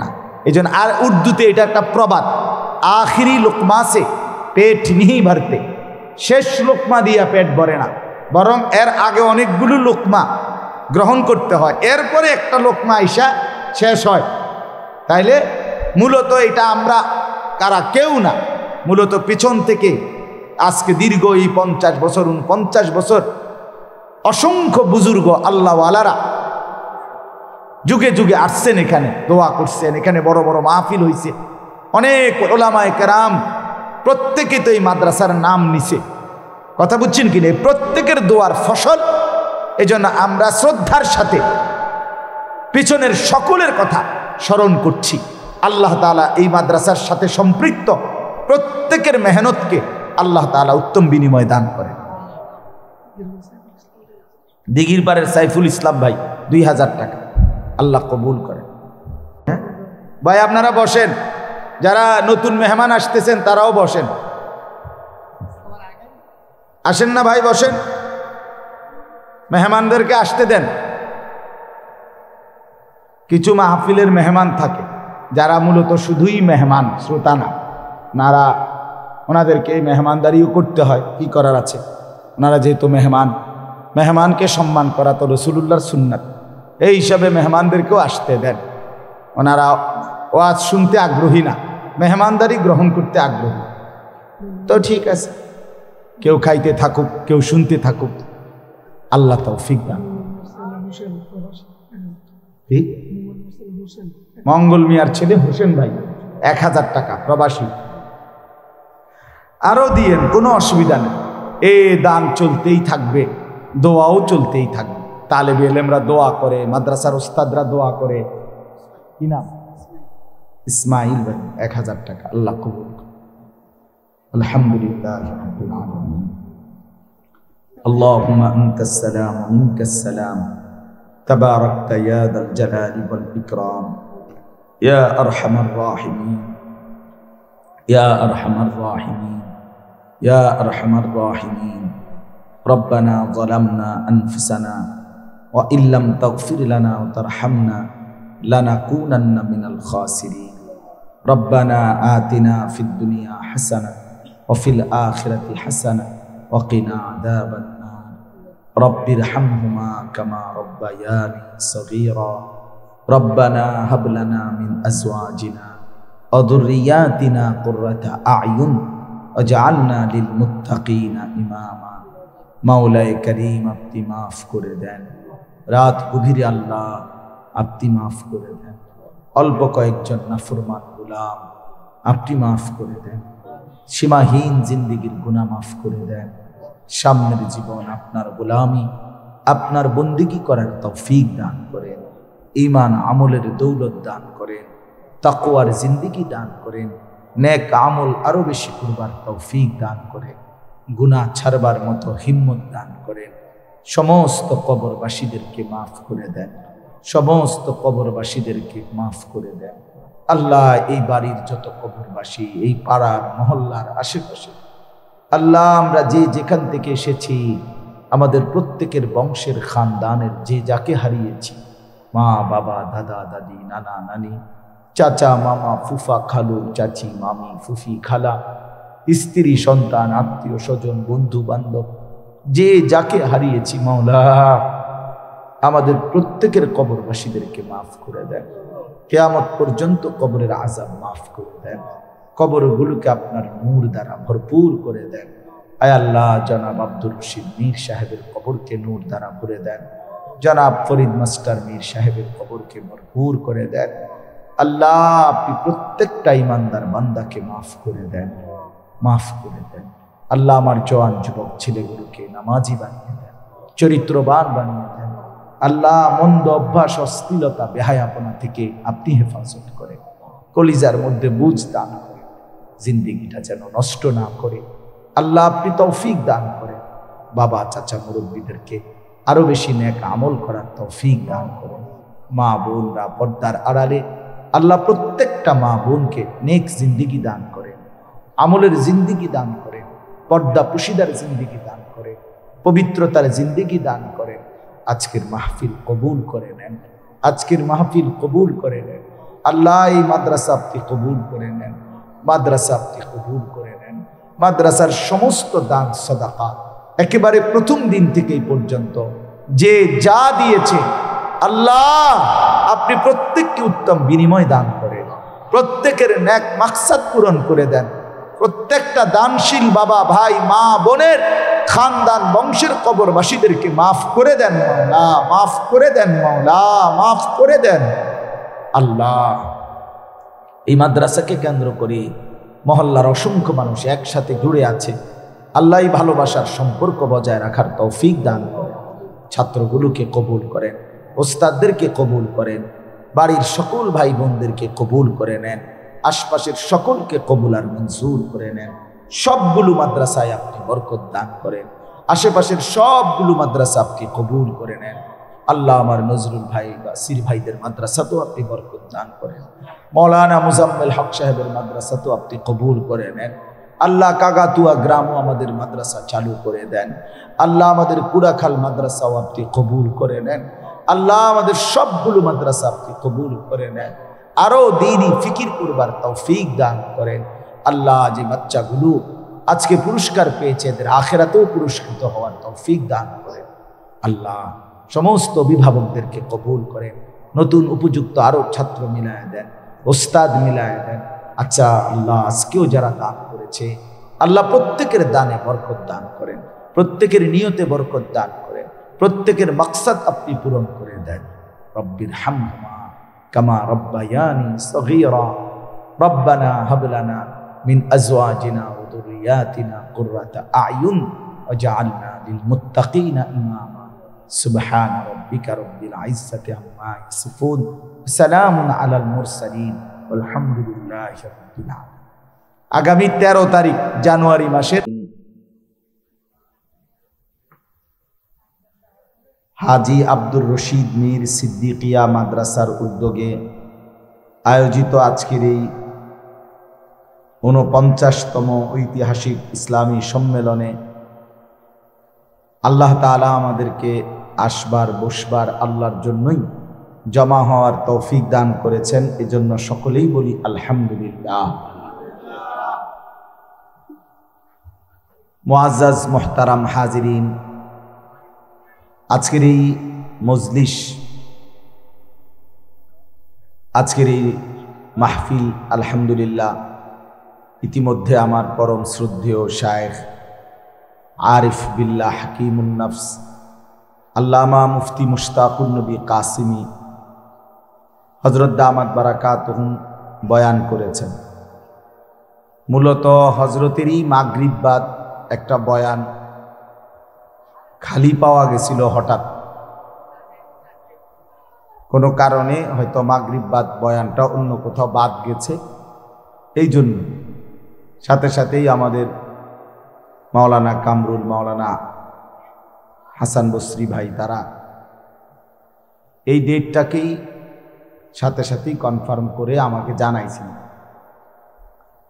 Speaker 1: না। এই জন্য আর উর্দুতে এটা একটা প্রবাদ, আখিরি লোকমা সে পেট নিহি ভরতে, শেষ লোকমা দিয়া পেট ভরে না, বরং এর আগে অনেকগুলো লোকমা গ্রহণ করতে হয়, এরপরে একটা লোকমা আইসা শেষ হয়। তাইলে মূলত এটা আমরা কারা কেউ না, মূলত পিছন থেকে আজকে দীর্ঘ এই 50 বছর 49 বছর অসংখ্য বুজুর্গ আল্লাহওয়ালারা যুগে যুগে আসছেন, এখানে দোয়া করছেন, এখানে বড় বড় মাহফিল হয়েছে, অনেক উলামায়ে কেরাম প্রত্যেকে তো এই মাদ্রাসার নাম নিছে। কথা বুঝছেন কিনা? প্রত্যেকের দোয়ার ফসল। এজন্য আমরা শ্রদ্ধার সাথে পিছনের সকলের কথা স্মরণ করছি। আল্লাহ তাআলা এই মাদ্রাসার সাথে সম্পৃক্ত প্রত্যেকের মেহনতকে আল্লাহ তাআলা উত্তম বিনিময় দান করেন। দিঘির পাড়ের সাইফুল ইসলাম ভাই 2000 টাকা, আল্লাহ কবুল করেন। হ্যাঁ ভাই, আপনারা বসেন, যারা নতুন মেহমান আসতেছেন তারাও বসেন। আসেন না ভাই, বসেন, মেহমানদেরকে আসতে দেন। কিছু মাহফিলের মেহমান থাকে যারা মূলত শুধুই মেহমান, শ্রোতা না, ওনারা ওনাদেরকে মেহমানদারিও করতে হয়, কি করার আছে, ওনারা যেহেতু মেহমান, মেহমানকে সম্মান করা তো রাসূলুল্লাহর সুন্নাত, এই হিসাবে মেহমানদেরকেও আসতে দেন। ওনারা ওয়াজ শুনতে আগ্রহী না, মেহমানদারি গ্রহণ করতে আগ্রহী, তো ঠিক আছে, কেউ খাইতে থাকুক, কেউ শুনতে থাকুক, আল্লাহ তৌফিক দান। মঙ্গল মিয়ার ছেলে হোসেন ভাই 1000 টাকা, প্রবাসী। আরো দিয়েন, কোনো অসুবিধা নেই, এ দান চলতেই থাকবে, দোয়াও চলতেই থাকবে। তালেবে ইলমরা দোয়া করে, মাদ্রাসার ওস্তাদরা দোয়া করে। কি নাম? ইসমাইল ভাই 1000 টাকা, আল্লাহ কবুল করুন। আলহামদুলিল্লাহ রাব্বিল আলামিন। আল্লাহুম্মা আনতাস সালাম ওয়া মিনকাস সালাম, তাবারাকতা ইয়া যাল জালালি ওয়াল ইকরাম, ইয়া আরহামার রাহিমিন, ইয়া আরহামার রাহিমিন, ইয়া আরহামার রাহিমিন। ربنا ظلمنا أنفسنا وإن لم تغفر لنا وترحمنا لنكونن من الخاسرين ربنا آتنا في الدنيا حسنة وفي الآخرة حسنة وقنا عذاب النار رب ارحمهما كما ربياني صغيرا ربنا هب لنا من أزواجنا وذرياتنا قرة أعين واجعلنا للمتقين إماما মাওলায়ে করিম, আপনি মাফ করে দেন। রাত গভীরে আল্লাহ আপনি মাফ করে দেন। অল্প কয়েকজন নাফরমান গোলাম আপনি মাফ করে দেন। সীমাহীন জিন্দেগির গুনাহ মাফ করে দেন। সামনের জীবন আপনার গোলামি, আপনার বন্দেগী করার তৌফিক দান করেন। ঈমান আমলের দৌলত দান করেন। তাকওয়ার জিন্দেগি দান করেন। নেক আমল আরো বেশি করবার তৌফিক দান করেন। গুনাহ ছাড়বার মতো হিম্মত দান করেন। সমস্ত কবরবাসীদেরকে মাফ করে দেন। সমস্ত কবরবাসীদেরকে মাফ করে দেন। আল্লাহ, এই বাড়ির যত কবরবাসী, এই পাড়ার মহল্লার আশেপাশে, আল্লাহ আমরা যে যেখান থেকে এসেছি, আমাদের প্রত্যেকের বংশের খানদানের যে যাকে হারিয়েছি, মা বাবা, দাদা দাদি, নানা নানি, চাচা মামা, ফুফা খালু, চাচি মামি, ফুফি খালা, স্ত্রী সন্তান, আত্মীয় স্বজন, বন্ধু বান্ধব, যে যাকে হারিয়েছি, মাওলা আমাদের প্রত্যেকের কবরবাসীদেরকে মাফ করে দেন। কিয়ামত পর্যন্ত কবরের আযাব মাফ করে দেন। কবরগুলোকে আপনার নূর দ্বারা ভরপুর করে দেন। আয় আল্লাহ, জনাব আব্দুর রশিদ মীর সাহেবের কবরকে নূর দ্বারা ভরে দেন। জনাব ফরিদ মাস্টার মীর সাহেবের কবরকে ভরপুর করে দেন। আল্লাহ, আপনি প্রত্যেকটা ইমানদার বান্দাকে মাফ করে দেন, মাফ করে দেন। আল্লাহ, আমার জওয়ান যুবক ছেলেগুলোকে নামাজি বানিয়ে দেন, চরিত্রবান বানিয়ে দেন। আল্লাহ, মন্দ অভ্যাস, অশ্লীলতা, বেহায়াপনা থেকে আপনি হেফাজত করেন। কলিজার মধ্যে বুঝ দান করেন, জিন্দেগিটা যেন নষ্ট না করে। আল্লাহ, আপনি তৌফিক দান করেন। বাবা চাচা মুরব্বীদেরকে আরো বেশি নেক আমল করার তৌফিক দান করেন। মা বোনরা পর্দার আড়ালে, আল্লাহ প্রত্যেকটা মা বোনকে নেক জিন্দেগি দান করেন, আমলের জিন্দেগি দান করেন, পর্দা পুশিদার জিন্দেগি দান করেন, পবিত্রতার জিন্দেগি দান করেন। আজকের মাহফিল কবুল করে নেন, আজকের মাহফিল কবুল করে নেন। আল্লাহ এই মাদ্রাসা আপনি কবুল করে নেন, মাদ্রাসা আপনি কবুল করে নেন। মাদ্রাসার সমস্ত দান সাদাকাত একেবারে প্রথম দিন থেকে এই পর্যন্ত যে যা দিয়েছে আল্লাহ আপনি প্রত্যেককে উত্তম বিনিময় দান করেন, প্রত্যেকের নেক মাকসাদ পূরণ করে দেন। প্রত্যেকটা দানশীল বাবা ভাই মা বোনের খানদান বংশের কবরবাসীদেরকে মাফ করে দেন মাওলা, মাফ করে দেন মাওলা, মাফ করে দেন আল্লাহ। এই মাদ্রাসাকে কেন্দ্র করে মহল্লার অসংখ্য মানুষ একসাথে জুড়ে আছে। আল্লাহ এই ভালোবাসার সম্পর্ক বজায় রাখার তৌফিক দান করেন। ছাত্রগুলোকে কবুল করেন, ওস্তাদদেরকে কবুল করেন, বাড়ির সকল ভাই বোনদেরকে কবুল করে নেন, আশপাশের সকলকে কবুল আর মঞ্জুর করে নেন। সবগুলো মাদ্রাসায় আপনি বরকত দান করেন, আশেপাশের সবগুলো মাদ্রাসা আপনি কবুল করে নেন। আল্লাহ আমার নজরুল ভাই বা সির ভাইদের মাদ্রাসাতেও আপনি বরকত দান করেন। মৌলানা মুজাম্মেল হক সাহেবের মাদ্রাসাতেও আপনি কবুল করে নেন। আল্লাহ কাগাতুয়া গ্রামও আমাদের মাদ্রাসা চালু করে দেন। আল্লাহ আমাদের কুড়াখাল মাদ্রাসাও আপনি কবুল করে নেন। আল্লাহ আমাদের সবগুলো মাদ্রাসা আপনি কবুল করে নেন। আরও দিনই ফিকির করবার তৌফিক দান করেন। আল্লাহ যে বাচ্চাগুলো আজকে পুরস্কার পেয়েছে এদের আখেরাতেও পুরস্কৃত হওয়ার তৌফিক দান করেন। আল্লাহ সমস্ত অভিভাবকদেরকে কবুল করেন, নতুন উপযুক্ত আরও ছাত্র মিলায় দেন, ওস্তাদ মিলায় দেন। আচ্ছা আল্লাহ আজকেও যারা দান করেছে আল্লাহ প্রত্যেকের দানে বরকত দান করেন, প্রত্যেকের নিয়তে বরকত দান করেন, প্রত্যেকের মাকসাদ আপনি পূরণ করে দেন। রব্বির হামহুমা কামা রব্বায়ানি সগীরা রব্বানা হাব লানা মিন আজওয়াজিনা ওয়া যুররিয়াতিনা কুররাতা আয়ুন ওয়াজআলনা লিল মুত্তাকিনা ইমামা সুবহানা রাব্বিকা রব্বিল ইজ্জাতি আম্মা ইয়াসিফুন সালামুন আলাল মুরসালিন আলহামদুলিল্লাহি রাব্বিল আলামিন। আগামী 13 তারিখ জানুয়ারি মাসের হাজী আব্দুর রশিদ মীর সিদ্দিকিয়া মাদ্রাসার উদ্যোগে আয়োজিত আজকের এই 49তম ঐতিহাসিক ইসলামী সম্মেলনে আল্লাহ তাআলা আমাদেরকে আসবার বসবার আল্লাহর জন্যই জমা হওয়ার তৌফিক দান করেছেন। এজন্য সকলেই বলি আলহামদুলিল্লাহ। মুআজ্জাজ মুহতারাম হাজিরিন, আজকের এই মজলিস, আজকের এই মাহফিল আলহামদুলিল্লাহ ইতিমধ্যে আমার পরম শ্রদ্ধেয় শায়েখ আরিফ বিল্লাহ হাকিমুন নফস আল্লামা মুফতি মুশতাকুন নবী কাসিমি হযরত দামাত বারাকাতুহুম বয়ান করেছেন। মূলত হযরতেরই মাগরিব বাদ একটা বয়ান খালি পাওয়া গেছিল হঠাৎ, কোনো কারণে হয়তো মাগরিব বাদ বয়ানটা অন্য কোথাও বাদ গেছে। এই জন্য সাথে সাথেই আমাদের মাওলানা কামরুল, মাওলানা হাসান বসরি ভাই তারা এই ডেটটাকেই সাথে সাথেই কনফার্ম করে আমাকে জানাইছিল।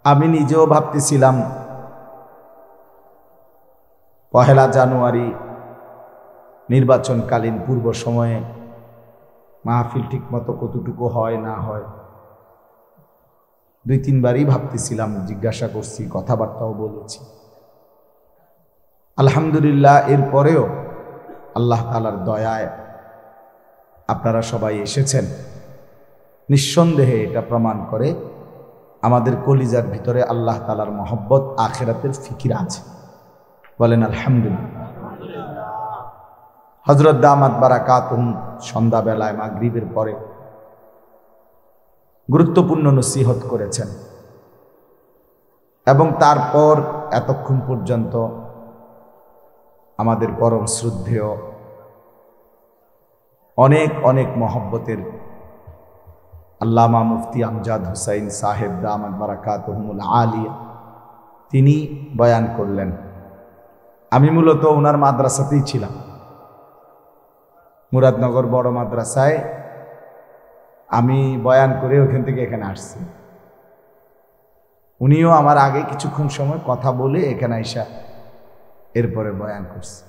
Speaker 1: আমি নিজেও ভাবতেছিলাম 1 জানুয়ারি নির্বাচনকালীন পূর্ব সময়ে মাহফিল ঠিক মতো কতটুকু হয় না হয়, 2-3 বারই ভাবতেছিলাম, জিজ্ঞাসা করছি, কথাবার্তাও বলেছি। আলহামদুলিল্লাহ এরপরেও আল্লাহ তাআলার দয়ায় আপনারা সবাই এসেছেন। নিঃসন্দেহে এটা প্রমাণ করে আমাদের কলিজার ভিতরে আল্লাহ তাআলার মহব্বত, আখিরাতের ফিকির আছে। বলেন আলহামদুলিল্লাহ। হযরত দামাত বারাকাতুহুম সন্ধ্যাবেলায় মাগরিবের পরে গুরুত্বপূর্ণ নসিহত করেছেন এবং তারপর এতক্ষণ পর্যন্ত আমাদের পরম শ্রদ্ধেয় অনেক অনেক মহব্বতের আল্লামা মুফতি আমজাদ হুসাইন সাহেব দামাত বারাকাতুহুমুল আলিয়া তিনি বয়ান করলেন। আমি মূলত ওনার মাদ্রাসাতেই ছিলাম, মুরাদনগর বড় মাদ্রাসায়। আমি বয়ান করে ওখান থেকে এখানে আসছি। উনিও আমার আগে কিছুক্ষণ সময় কথা বলে এখানে আইসা এরপরে বয়ান করছে।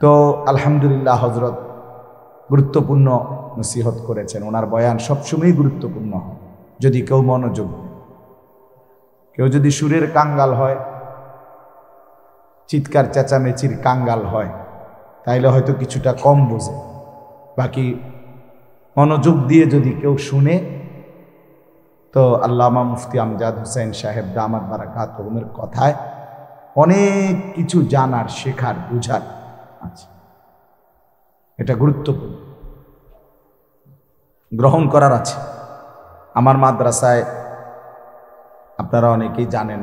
Speaker 1: তো আলহামদুলিল্লাহ হযরত গুরুত্বপূর্ণ নসিহত করেছেন। ওনার বয়ান সবসময়ই গুরুত্বপূর্ণ হয় যদি কেউ মনোযোগ দেয়। কেউ যদি সুরের কাঙ্গাল হয়, চিৎকার চেঁচামেচির কাঙ্গাল হয়, তাইলে হয়তো কিছুটা কম বোঝে। বাকি মনোযোগ দিয়ে যদি কেউ শুনে, তো আল্লামা মুফতি আমজাদ হোসেন সাহেব দামাত বারাকাতুহুমের কথায় অনেক কিছু জানার, শেখার, বুঝার আছে। এটা গুরুত্বপূর্ণ, গ্রহণ করার আছে। আমার মাদ্রাসায় আপনারা অনেকেই জানেন,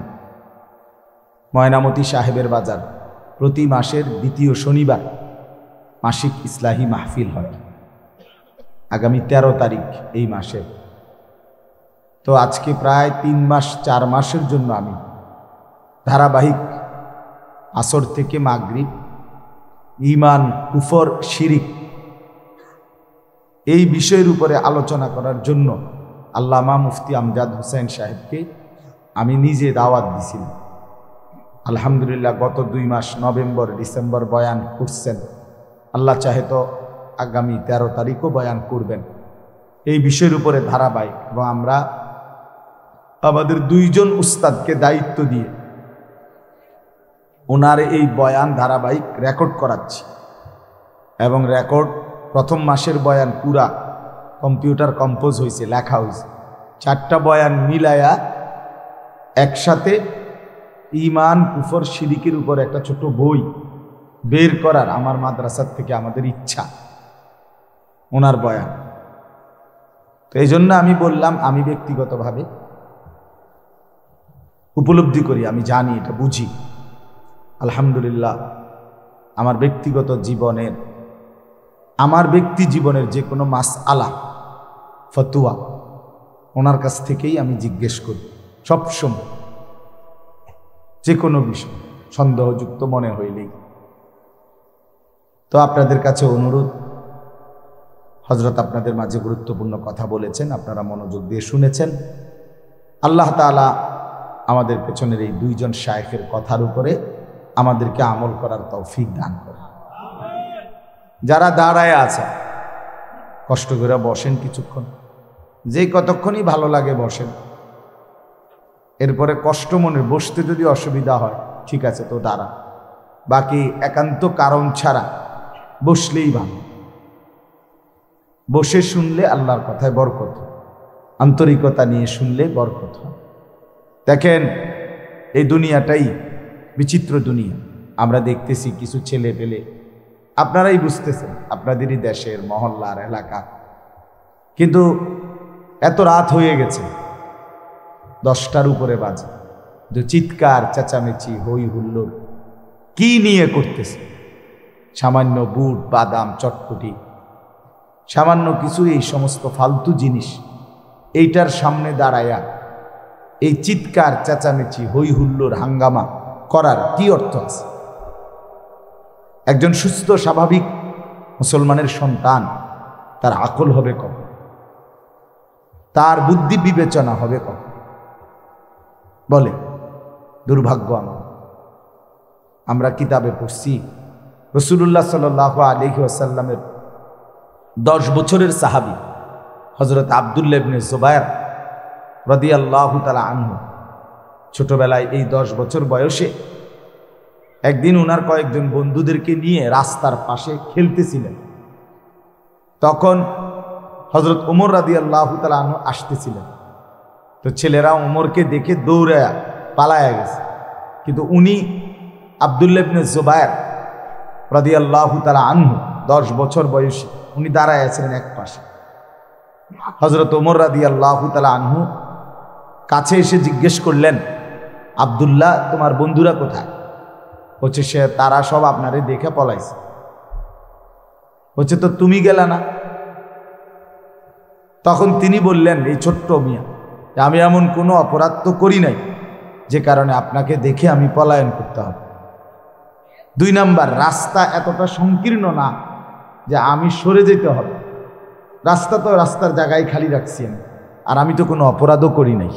Speaker 1: ময়নামতি সাহেবের বাজার প্রতি মাসের দ্বিতীয় শনিবার মাসিক ইসলাহি মাহফিল হয়। আগামী 13 তারিখ এই মাসে। তো আজকে প্রায় 3 মাস 4 মাসের জন্য আমি ধারাবাহিক আসর থেকে মাগরিব ঈমান, কুফর, শিরিক এই বিষয়ের উপরে আলোচনা করার জন্য আল্লামা মুফতি আমজাদ হোসেন সাহেবকে আমি নিজে দাওয়াত দিছিলাম। আলহামদুলিল্লাহ গত 2 মাস নভেম্বর, ডিসেম্বর বয়ান করছেন। আল্লাহ চাহে তো আগামী 13 তারিখও বয়ান করবেন এই বিষয়ের উপরে ধারাবাহিক। এবং আমরা আমাদের 2 জন উস্তাদকে দায়িত্ব দিয়ে ওনার এই বয়ান ধারাবাহিক রেকর্ড করাচ্ছি। এবং রেকর্ড প্রথম মাসের বয়ান পুরা কম্পিউটার কম্পোজ হয়েছে, লেখা হয়েছে। 4টা বয়ান মিলায়া একসাথে ঈমান, কুফর, শিরিকের উপর একটা ছোট বই বের করার আমার মাদ্রাসার থেকে আমাদের ইচ্ছা, ওনার বয়ান। তো এই জন্য আমি বললাম, আমি ব্যক্তিগতভাবে উপলব্ধি করি, আমি জানি, এটা বুঝি। আলহামদুলিল্লাহ আমার ব্যক্তিগত জীবনের, আমার ব্যক্তি জীবনের যে কোনো মাসআলা, ফতুয়া ওনার কাছ থেকেই আমি জিজ্ঞেস করি সবসময়, যে কোনো বিষয় সন্দেহযুক্ত মনে হইলেই। তো আপনাদের কাছে অনুরোধ, হযরত আপনাদের মাঝে গুরুত্বপূর্ণ কথা বলেছেন, আপনারা মনোযোগ দিয়ে শুনেছেন। আল্লাহ তাআলা আমাদের পেছনের এই 2 জন শায়েখের কথার উপরে আমাদেরকে আমল করার তৌফিক দান করে। যারা দাঁড়ায় আছে কষ্ট করে বসেন কিছুক্ষণ, যে কতক্ষণই ভালো লাগে বসেন। এরপরে কষ্ট মনে বসতে যদি অসুবিধা হয় ঠিক আছে, তো দাঁড়া। বাকি একান্ত কারণ ছাড়া বসলেই ভালো। বসে শুনলে আল্লাহর কথায় বরকত, আন্তরিকতা নিয়ে শুনলে বরকত হয়। দেখেন এই দুনিয়াটাই বিচিত্র দুনিয়া। আমরা দেখতেছি কিছু ছেলে পেলে, আপনারাই বুঝতেছেন, আপনাদেরই দেশের, মহল্লার, এলাকা, কিন্তু এত রাত হয়ে গেছে, 10টার উপরে বাজে, যে চিৎকার চেঁচামেচি হই হুল্লোড় কি নিয়ে করতেছে? সামান্য বুট, বাদাম, চটপটি, সামান্য কিছু এই সমস্ত ফালতু জিনিস, এইটার সামনে দাঁড়ায়া এই চিৎকার চেঁচামেচি হই হুল্লোড় হাঙ্গামা করার কি অর্থ আছে? একজন সুস্থ স্বাভাবিক মুসলমানের সন্তান, তার আকল হবে কখন? তার বুদ্ধি বিবেচনা হবে কখন? বলে দুর্ভাগ্য আমরা কিতাবে পড়ছি, রাসূলুল্লাহ সাল্লাল্লাহু আলাইহি ওয়াসাল্লামের 10 বছরের সাহাবী হযরত আব্দুল্লাহ ইবনে জুবায়ের রাদিয়াল্লাহু তাআলা আনহু, ছোটবেলায় এই 10 বছর বয়সে একদিন ওনার কয়েকজন বন্ধুদেরকে নিয়ে রাস্তার পাশে খেলতেছিলেন। তখন হযরত ওমর রাদিয়াল্লাহু তাআলা আনহু আসতেছিলেন। তো ছেলেরা ওমরকে দেখে দৌড়ায়া পালায়া গেছে, কিন্তু উনি আব্দুল্লাহ ইবনে জুবায়ের রাদিয়াল্লাহু তাআলা আনহু 10 বছর বয়সী, উনি দাঁড়ায় আছেন এক পাশে। হযরত ওমর রাদিয়াল্লাহু তাআলা আনহু কাছে এসে জিজ্ঞেস করলেন, আব্দুল্লাহ, তোমার বন্ধুরা কোথায়? বলছে, সে তারা সব আপনারে দেখে পলাইছে। বলছে, তো তুমি গেলা না? তখন তিনি বললেন, এই ছোট্ট মিয়া, আমি এমন কোনো অপরাধ তো করি নাই যে কারণে আপনাকে দেখে আমি পলায়ন করতে হবে। 2 নাম্বার, রাস্তা এতটা সংকীর্ণ না যে আমি সরে যেতে হবে। রাস্তা তো রাস্তার জায়গায় খালি রাখছি আমি, আর আমি তো কোনো অপরাধও করি নাই।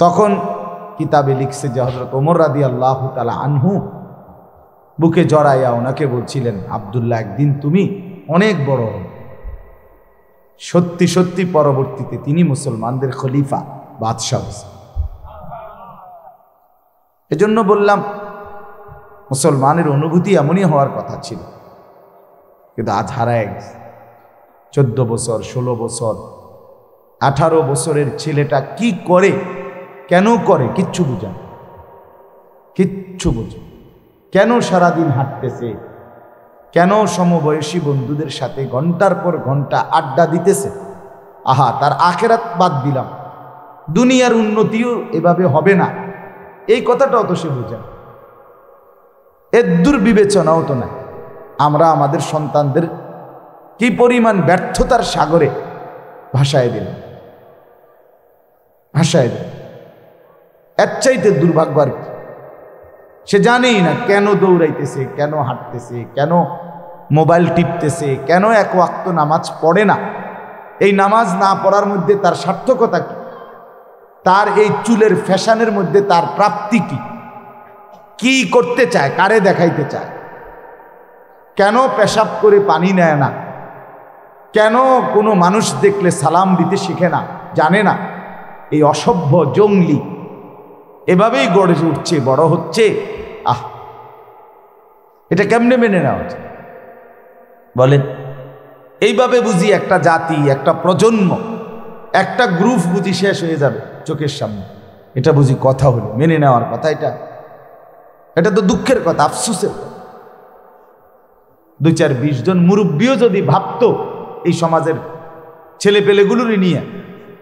Speaker 1: তখন কিতাবে লিখছে যে হযরত ওমর রাদিয়াল্লাহু তাআলা আনহু বুকে জড়াইয়া ওনাকে বলছিলেন, আব্দুল্লাহ, একদিন তুমি অনেক বড় হবে, সত্যি সত্যি পরবর্তীতে তিনি মুসলমানদের খলিফা বাদশাহ। এজন্য বললাম মুসলমানের অনুভূতি এমনই হওয়ার কথা ছিল, কিন্তু আজ হারায় গেছে। 14 বছর, 16 বছর, 18 বছরের ছেলেটা কি করে, কেন করে, কিচ্ছু বুঝে না, কিচ্ছু বুঝে। কেন সারাদিন হাঁটতেছে, কেন সমবয়সী বন্ধুদের সাথে ঘন্টার পর ঘন্টা আড্ডা দিতেছে। আহা, তার আখেরাত বাদ দিলাম, দুনিয়ার উন্নতিও এভাবে হবে না, এই কথাটাও তো সে বুঝে না। এর দুর্বিবেচনাও তো নাই। আমরা আমাদের সন্তানদের কি পরিমাণ ব্যর্থতার সাগরে ভাসায় দিলাম, ভাসায় দিলাম। এর চাইতে দুর্ভাগ্য আর কি। সে জানেই না কেন দৌড়াইতেছে, কেন হাঁটতেছে, কেন মোবাইল টিপতেছে, কেন এক ওয়াক্ত নামাজ পড়ে না। এই নামাজ না পড়ার মধ্যে তার সার্থকতা কি? তার এই চুলের ফ্যাশনের মধ্যে তার প্রাপ্তি কি? কি করতে চায়, কারে দেখাইতে চায়? কেন পেশাব করে পানি নেয় না? কেন কোনো মানুষ দেখলে সালাম দিতে শিখে না, জানে না? এই অসভ্য জঙ্গলি এভাবেই গড়ে উঠছে, বড় হচ্ছে। আহ, এটা কেমনে মেনে নেওয়া উচিত বলেন? এইভাবে বুঝি একটা জাতি, একটা প্রজন্ম, একটা গ্রুপ বুঝি শেষ হয়ে যাবে চোখের সামনে। এটা বুঝি কথা হলো, মেনে নেওয়ার কথা? এটা তো দুঃখের কথা, আফসোসের কথা। 2-4-20 জন মুরব্বীও যদি ভাবতো এই সমাজের ছেলেপেলেগুলোরই নিয়ে,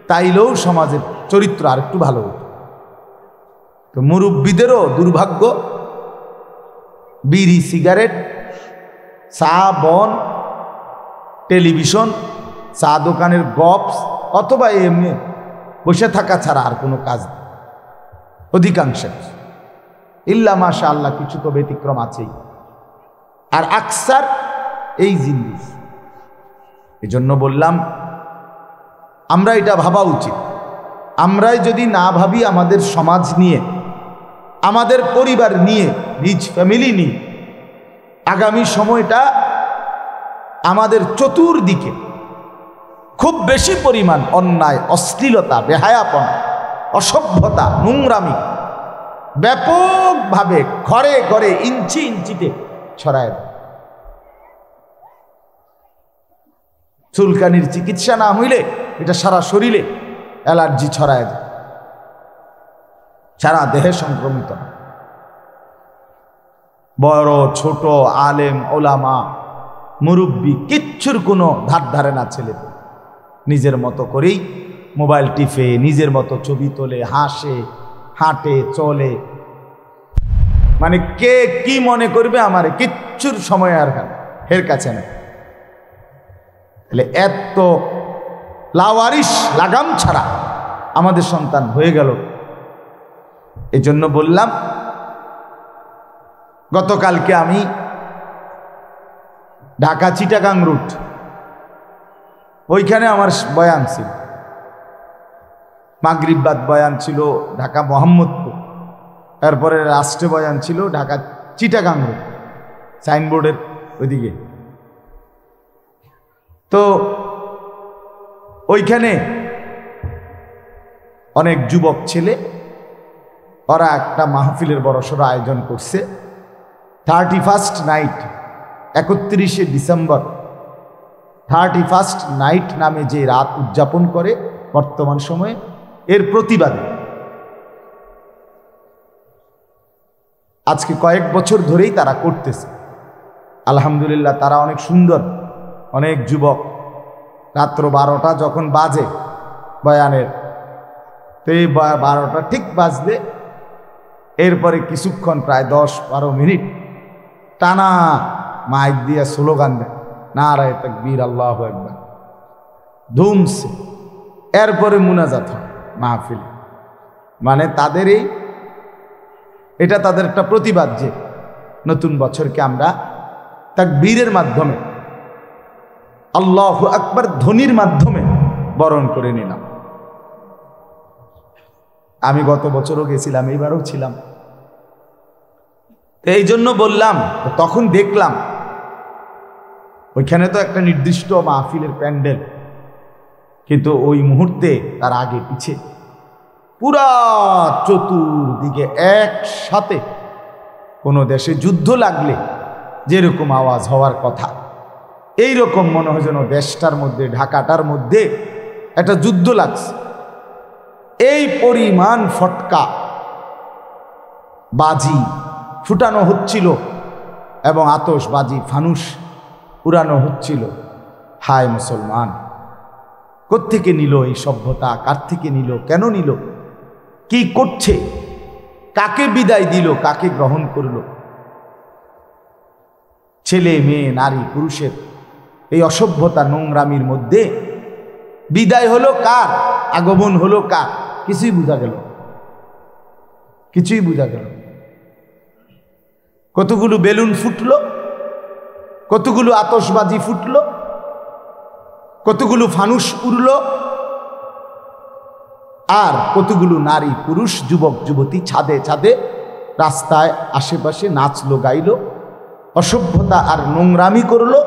Speaker 1: তাইলেও সমাজের চরিত্র আর একটু ভালো হতো। তো মুরব্বীদেরও দুর্ভাগ্য, বিড়ি, সিগারেট, চা, বন, টেলিভিশন, চা দোকানের গপস, অথবা এমনি বসে থাকা ছাড়া আর কোনো কাজ নেই অধিকাংশ। ইল্লা মাশা আল্লাহ, কিছু তো ব্যতিক্রম আছেই, আর আকসার এই জিনিস। এই জন্য বললাম আমরা এটা ভাবা উচিত। আমরাই যদি না ভাবি আমাদের সমাজ নিয়ে, আমাদের পরিবার নিয়ে, নিজ ফ্যামিলি নিয়ে, আগামী সময়টা আমাদের চতুর্দিকে খুব বেশি পরিমাণ অন্যায়, অশ্লীলতা, বেহায়াপনা, অসভ্যতা, নোংরামি ব্যাপকভাবে ঘরে ঘরে ইঞ্চি ইঞ্চিতে ছড়ায় দেয়। চুলকানির চিকিৎসা না হইলে এটা সারা শরীরে অ্যালার্জি ছড়ায় যায়, সারা দেহে সংক্রমিত। বড় ছোট, আলেম, ওলামা, মুরব্বী, কিচ্ছুর কোনো ধার ধারে না ছেলে। নিজের মতো করেই মোবাইল টিপে, নিজের মতো ছবি তোলে, হাসে, হাঁটে, চলে। মানে কে কি মনে করবে আমারে, কিচ্ছুর সময় আর এর কাছে নেই। তাহলে এত লাওয়ারিশ, লাগাম ছাড়া আমাদের সন্তান হয়ে গেল। এজন্য বললাম, গতকালকে আমি ঢাকা চিটাগাং রুট, ওইখানে আমার বয়ান ছিল, মাগরিব বাদ বয়ান ছিল ঢাকা মোহাম্মদপুর, এরপরে রাষ্ট্রে বয়ান ছিল ঢাকা চিটাগাং রুট, সাইনবোর্ডের ওইদিকে। তো ওইখানে অনেক যুবক ছেলে, ওরা একটা মাহফিলের বড়সড় আয়োজন করছে। 31st night, 31শে December 31st night নামে যে রাত উদযাপন করে বর্তমান সময়ে, এর প্রতিবাদে আজকে কয়েক বছর ধরেই তারা করতেছে। আলহামদুলিল্লাহ, তারা অনেক সুন্দর, অনেক যুবক। রাত্র 12টা যখন বাজে বয়ানের, তো এই 12টা ঠিক বাজলে এরপরে কিছুক্ষণ, প্রায় 10-12 মিনিট টানা মাইক দিয়ে স্লোগান দেয়, নারায়ে তাকবীর, আল্লাহু আকবার, ধুমছে। এরপরে মুনাজাত হয় মাহফিল। মানে তাদের এটা তাদের একটা প্রতিবাদ যে নতুন বছরকে আমরা তাকবীরের মাধ্যমে, আল্লাহু আকবার ধ্বনির মাধ্যমে বরণ করে নিলাম। আমি গত বছরও গেছিলাম, এইবারও ছিলাম। এই জন্য বললাম, তখন দেখলাম ওইখানে তো একটা নির্দিষ্ট মাহফিলের প্যান্ডেল, কিন্তু ওই মুহূর্তে তার আগে পিছে পুরা চতুর্দিকে একসাথে কোনো দেশে যুদ্ধ লাগলে যেরকম আওয়াজ হওয়ার কথা, এই রকম মনে হয় যেন দেশটার মধ্যে, ঢাকাটার মধ্যে একটা যুদ্ধ লাগছে। এই পরিমাণ ফটকা বাজি ফুটানো হচ্ছিল এবং আতশবাজি ফানুস উড়ানো হচ্ছিল। হায় মুসলমান, কোত্থেকে নিল এই সভ্যতা? কার থেকে নিল? কেন নিল? কি করছে? কাকে বিদায় দিল? কাকে গ্রহণ করল? ছেলে মেয়ে নারী পুরুষের এই অসভ্যতা নোংরামির মধ্যে বিদায় হলো কার? আগমন হলো কার? কিছুই বোঝা গেল, কিছুই বোঝা গেল। কতগুলো বেলুন ফুটলো, কতগুলো আতশবাজি ফুটলো, কতগুলো ফানুস উড়লো, আর কতগুলো নারী পুরুষ যুবক যুবতী ছাদে ছাদে রাস্তায় আশেপাশে নাচলো গাইলো, অসভ্যতা আর নোংরামি করলো,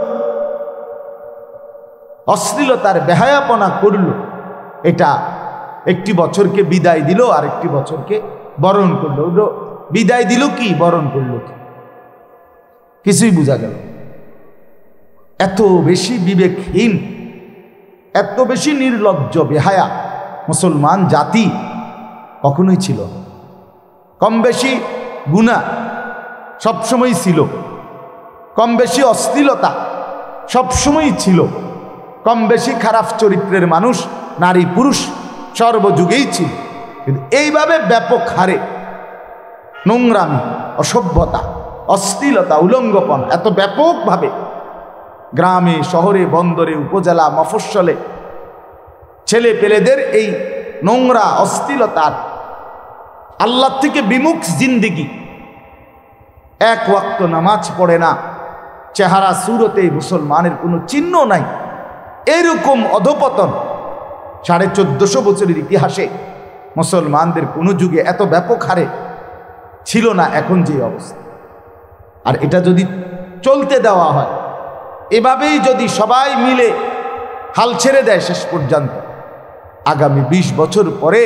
Speaker 1: অশ্লীলতার বেহায়াপনা করলো। এটা একটি বছরকে বিদায় দিল আর একটি বছরকে বরণ করলো। বিদায় দিল কি, বরণ করলো কি? কিছুই বোঝা গেল। এত বেশি বিবেকহীন, এত বেশি নির্লজ্জ বেহায়া মুসলমান জাতি কখনোই ছিল না। কম বেশি গুনাহ সবসময় ছিল, কম বেশি অশ্লীলতা সবসময়ই ছিল, কম বেশি খারাপ চরিত্রের মানুষ নারী পুরুষ সর্বযুগেই ছিল। কিন্তু এইভাবে ব্যাপক হারে নোংরামি, অসভ্যতা, অশ্লীলতা, উলঙ্গপন এত ব্যাপকভাবে গ্রামে শহরে বন্দরে উপজেলা মফস্বলে ছেলে পেলেদের এই নোংরা অশ্লীলতার আল্লাহ থেকে বিমুখ জিন্দিগি, এক ওয়াক্ত নামাজ পড়ে না, চেহারা সুরতে মুসলমানের কোনো চিহ্ন নাই, এরকম অধপতন 1450 বছরের ইতিহাসে মুসলমানদের কোনো যুগে এত ব্যাপক হারে ছিল না এখন যে অবস্থা। আর এটা যদি চলতে দেওয়া হয়, এভাবেই যদি সবাই মিলে হাল ছেড়ে দেয় শেষ পর্যন্ত, আগামী 20 বছর পরে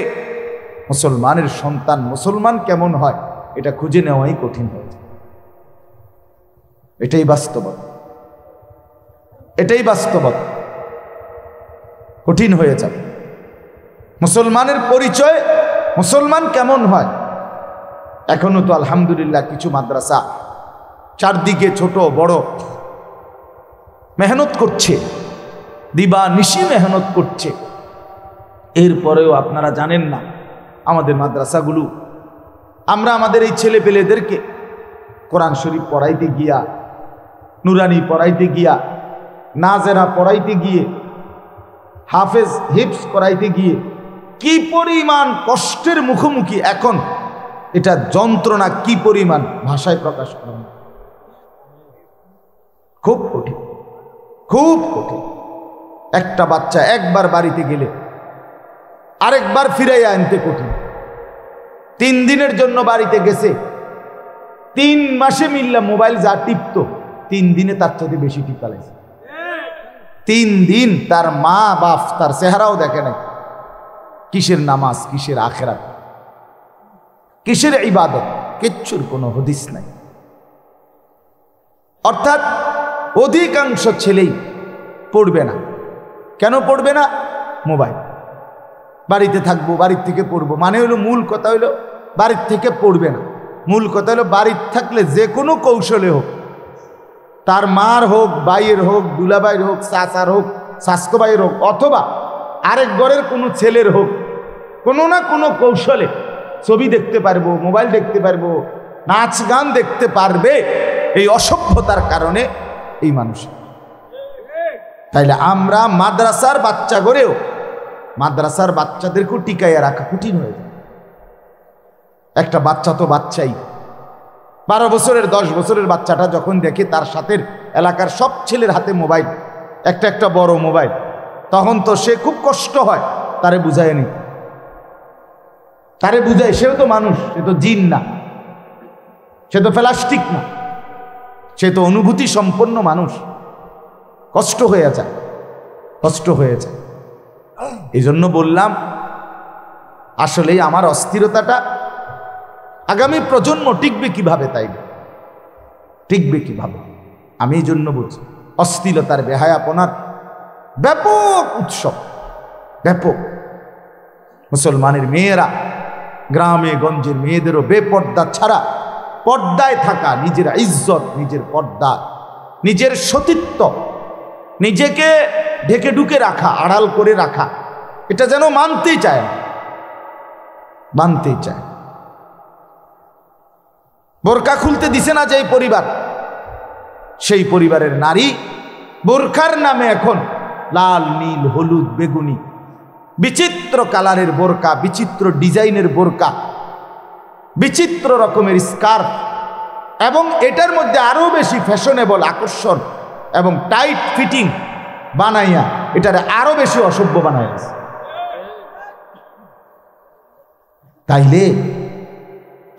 Speaker 1: মুসলমানের সন্তান মুসলমান কেমন হয় এটা খুঁজে নেওয়াই কঠিন হয়ে যায়। এটাই বাস্তবতা, এটাই বাস্তবতা। কঠিন হয়ে যাবে। মুসলমানের পরিচয় মুসলমান কেমন হয়, এখনো তো আলহামদুলিল্লাহ কিছু মাদ্রাসা চারদিকে ছোট বড় মেহনত করছে, দিবা নিশি মেহনত করছে। এরপরেও আপনারা জানেন না আমাদের মাদ্রাসাগুলো, আমরা আমাদের এই ছেলে পেলেদেরকে কোরআন শরীফ পড়াইতে গিয়া, নুরানি পড়াইতে গিয়া, নাজেরা পড়াইতে গিয়ে, হাফেজ হিফজ করাইতে গিয়ে কি পরিমাণ কষ্টের মুখোমুখি এখন, এটা যন্ত্রণা কি পরিমাণ ভাষায় প্রকাশ করা খুব কঠিন, খুব কঠিন। একটা বাচ্চা একবার বাড়িতে গেলে আরেকবার ফিরাইয়া আনতে কঠিন। 3 দিনের জন্য বাড়িতে গেছে, 3 মাসে মিললা মোবাইল যা টিপত 3 দিনে তার থেকে বেশি টিপা লাগছে। 3 দিন তার মা বাপ তার চেহারাও দেখে নাই। কিসের নামাজ, কিসের আখেরাত, কিসের ইবাদত, কিচ্ছুর কোনো হদিস নাই। অর্থাৎ অধিকাংশ ছেলেই পড়বে না। কেন পড়বে না? মোবাইল। বাড়িতে থাকবো, বাড়ির থেকে পড়বো, মানে হলো মূল কথা হলো বাড়ির থেকে পড়বে না। মূল কথা হলো বাড়িতে থাকলে যে কোনো কৌশলে হোক, তার মার হোক, বাইয়ের হোক, দুলাবাইয়ের হোক, চাচার হোক, শাস্কো ভাইয়ের হোক, অথবা আরেক ঘরের কোনো ছেলের হোক, কোনো না কোনো কৌশলে ছবি দেখতে পারবো, মোবাইল দেখতে পারবো, নাচ গান দেখতে পারবে। এই অসভ্যতার কারণে এই মানুষ। তাইলে আমরা মাদ্রাসার বাচ্চা গড়েও মাদ্রাসার বাচ্চাদেরকেও টিকাইয়া রাখা কঠিন হয়ে যায়। একটা বাচ্চা তো বাচ্চাই, 12 বছরের 10 বছরের বাচ্চাটা যখন দেখে তার সাথে এলাকার সব ছেলের হাতে মোবাইল, একটা একটা বড় মোবাইল, তখন তো সে খুব কষ্ট হয় তারে বুঝায় নি, তারে বুঝায়। সেও তো মানুষ, সে তো জিন না, সে তো প্লাস্টিক না, সে তো অনুভূতি সম্পন্ন মানুষ। কষ্ট হয়ে যায়, কষ্ট হয়ে যায়। এই জন্য বললাম আসলেই আমার অস্থিরতাটা আগামী প্রজন্ম টিকবে কিভাবে, তাই টিকবে কিভাবে, আমি এই জন্য বলছি অশ্লীলতার বেহায়াপনার ব্যাপক উৎসব, ব্যাপক। মুসলমানের মেয়েরা, গ্রামে গঞ্জের মেয়েদেরও বেপর্দা ছাড়া পর্দায় থাকা, নিজের ইজ্জত, নিজের পর্দা, নিজের সতীত্ব, নিজেকে ঢেকে ঢুকে রাখা, আড়াল করে রাখা, এটা যেন মানতেই চায় না, মানতেই চায়। বোরকা খুলতে দিছে না যেই পরিবার, সেই পরিবারের নারী বোরকার নামে এখন লাল, নীল, হলুদ, বেগুনি বিচিত্র কালারের বোরকা, বিচিত্র ডিজাইনের বোরকা, বিচিত্র রকমের স্কার্ফ, এবং এটার মধ্যে আরো বেশি ফ্যাশনেবল আকর্ষণ এবং টাইট ফিটিং বানাইয়া এটারে আরো বেশি অসভ্য বানাইছে। তাইলে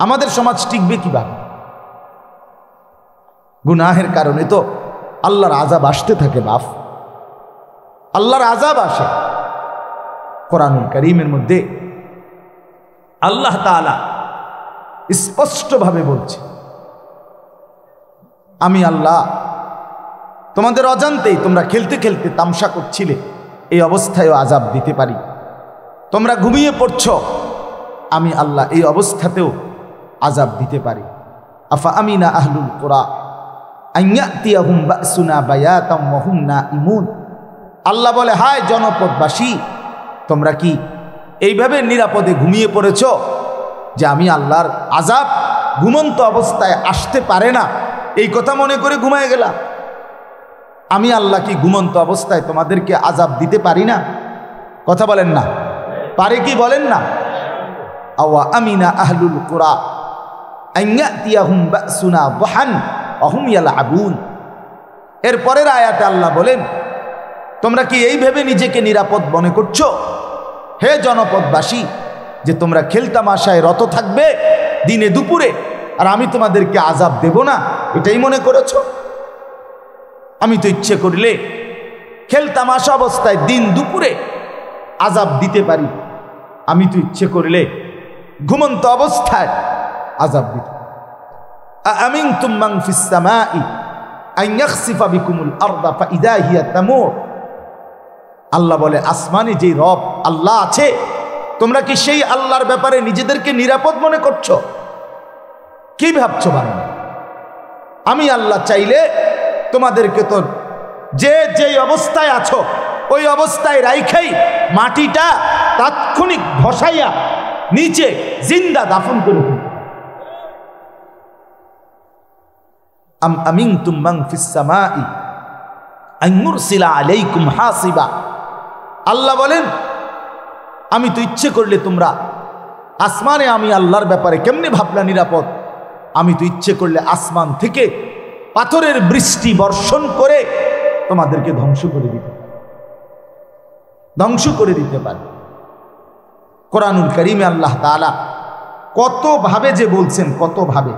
Speaker 1: আমাদের সমাজ টিকবে কিভাবে? গুনাহের কারণে তো আল্লাহর আযাব আসতে থাকে বাপ, আল্লাহর আযাব আসে। কোরআনুল কারীমের মধ্যে আল্লাহ তাআলা স্পষ্টভাবে বলছে, আমি আল্লাহ তোমাদের অজান্তেই, তোমরা খেলতে খেলতে তামসা করছিলে, এই অবস্থায়ও আযাব দিতে পারি। তোমরা ঘুমিয়ে পড়ছ, আমি আল্লাহ এই অবস্থাতেও আযাব দিতে পারি। আফা আমিনা আহলুল কুরা আন ইয়াতিয়াহুম বাসুনা বায়াতাম ওয়া হুম নাঈমুন। আল্লাহ বলে, হায় জনপদবাসী, তোমরা কি এইভাবে নিরাপদে ঘুমিয়ে পড়েছ যে আমি আল্লাহর আযাব ঘুমন্ত অবস্থায় আসতে পারে না, এই কথা মনে করে ঘুমায় গেলা? আমি আল্লাহ কি ঘুমন্ত অবস্থায় তোমাদেরকে আযাব দিতে পারি না? কথা বলেন না, পারে কি বলেন না? আওয়া আমিনা আহলুল কুরা আন ইয়াতিয়াহুম বাসুনা দুহান ওয়া হুম ইয়ালআবুন। এর পরের আয়াতে আল্লাহ বলেন, তোমরা কি এই ভেবে নিজেকে নিরাপদ মনে করছো হে জনপদবাসী যে তোমরা খেলতামাশায় রত থাকবে দিনে দুপুরে, আর আমি তোমাদেরকে আযাব দেব না, এটাই মনে করেছো? আমি তো ইচ্ছে করলে খেলতামাশা অবস্থায় দিন দুপুরে আযাব দিতে পারি, আমি তো ইচ্ছে করলে ঘুমন্ত অবস্থায় আযাব দিতে। আমিনতুম মান ফিস সামাই আন ইয়াখসিফা বিকুমুল আরদা ফাইদা হিয়া তামুর। আল্লাহ বলে, আসমানে যেই রব আল্লাহ আছে, তোমরা কি সেই আল্লাহর ব্যাপারে নিজেদেরকে নিরাপদ মনে করছো? কি ভাবছো বান্দা? আমি আল্লাহ চাইলে তোমাদেরকে তো যেই অবস্থায় আছো ওই অবস্থায় রাইখাই মাটিটা তাৎক্ষণিক ধসাইয়া নিচে জিন্দা দাফন করে দিই। আম আমিনতুম মান ফিস সামাই আন নুরসিলা আলাইকুম হাসিবা। আল্লাহ বলেন, আমি তো ইচ্ছে করলে তোমরা আসমানে, আমি আল্লাহর ব্যাপারে কেমনে ভাবলা নিরাপদ? আমি তো ইচ্ছে করলে আসমান থেকে পাথরের বৃষ্টি বর্ষণ করে তোমাদেরকে ধ্বংস করে দিতে পারে। কোরআনুল কারীমে আল্লাহ তাআলা কত ভাবে যে বলছেন, কত ভাবে।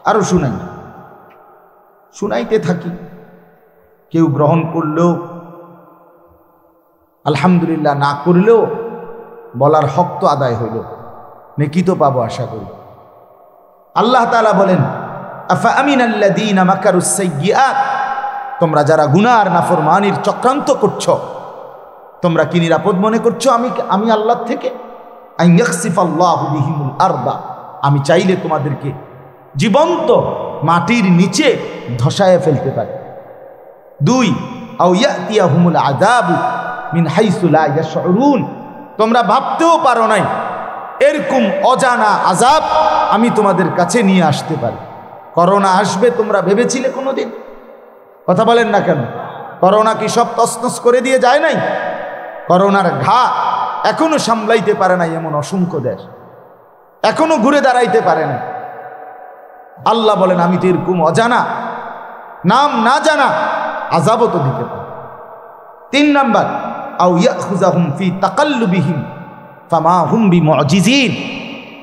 Speaker 1: আরো শুনাইতে থাকি, কেউ গ্রহণ করলেও আলহামদুলিল্লাহ, না করলেও বলার হক তো আদায় হইল, নেকি তো পাবো আশা করি। আল্লাহ তাআলা বলেন, আফা আমিনাল্লাযীনা মাকারুস সাইয়্যাত, তোমরা যারা গুনাহ আর নাফরমানির চক্রান্ত করছো, তোমরা কি নিরাপদ মনে করছো আমি আল্লাহ থেকে? আন ইয়াখসিফাল্লাহু বিহিমুল আরদা, আমি চাইলে তোমাদেরকে জীবন্ত মাটির নিচে ধসায় ফেলতে পারি। 2 আও ইয়াতিয়াহুমুল আযাবু মিন হাইসু লা ইয়াশউরুন, তোমরা ভাবতেও পারো নাই এরকম অজানা আযাব আমি তোমাদের কাছে নিয়ে আসতে পারি। করোনা আসবে তোমরা ভেবেছিলে কোনোদিন? কথা বলেন না কেন? করোনা কি সব তছনছ করে দিয়ে যায় নাই? করোনার ঘা এখনো সামলাইতে পারে নাই এমন অসংখ্য দেশ, এখনো ঘুরে দাঁড়াইতে পারে না। আল্লাহ বলেন, আমি তো এরকম অজানা, নাম না জানা আযাবও তো দিতে পারি। 3 নাম্বার, আও ইয়াখুযাহুম ফি তাকাল্লুবিহিম ফামা হুম বিমুজিজিন,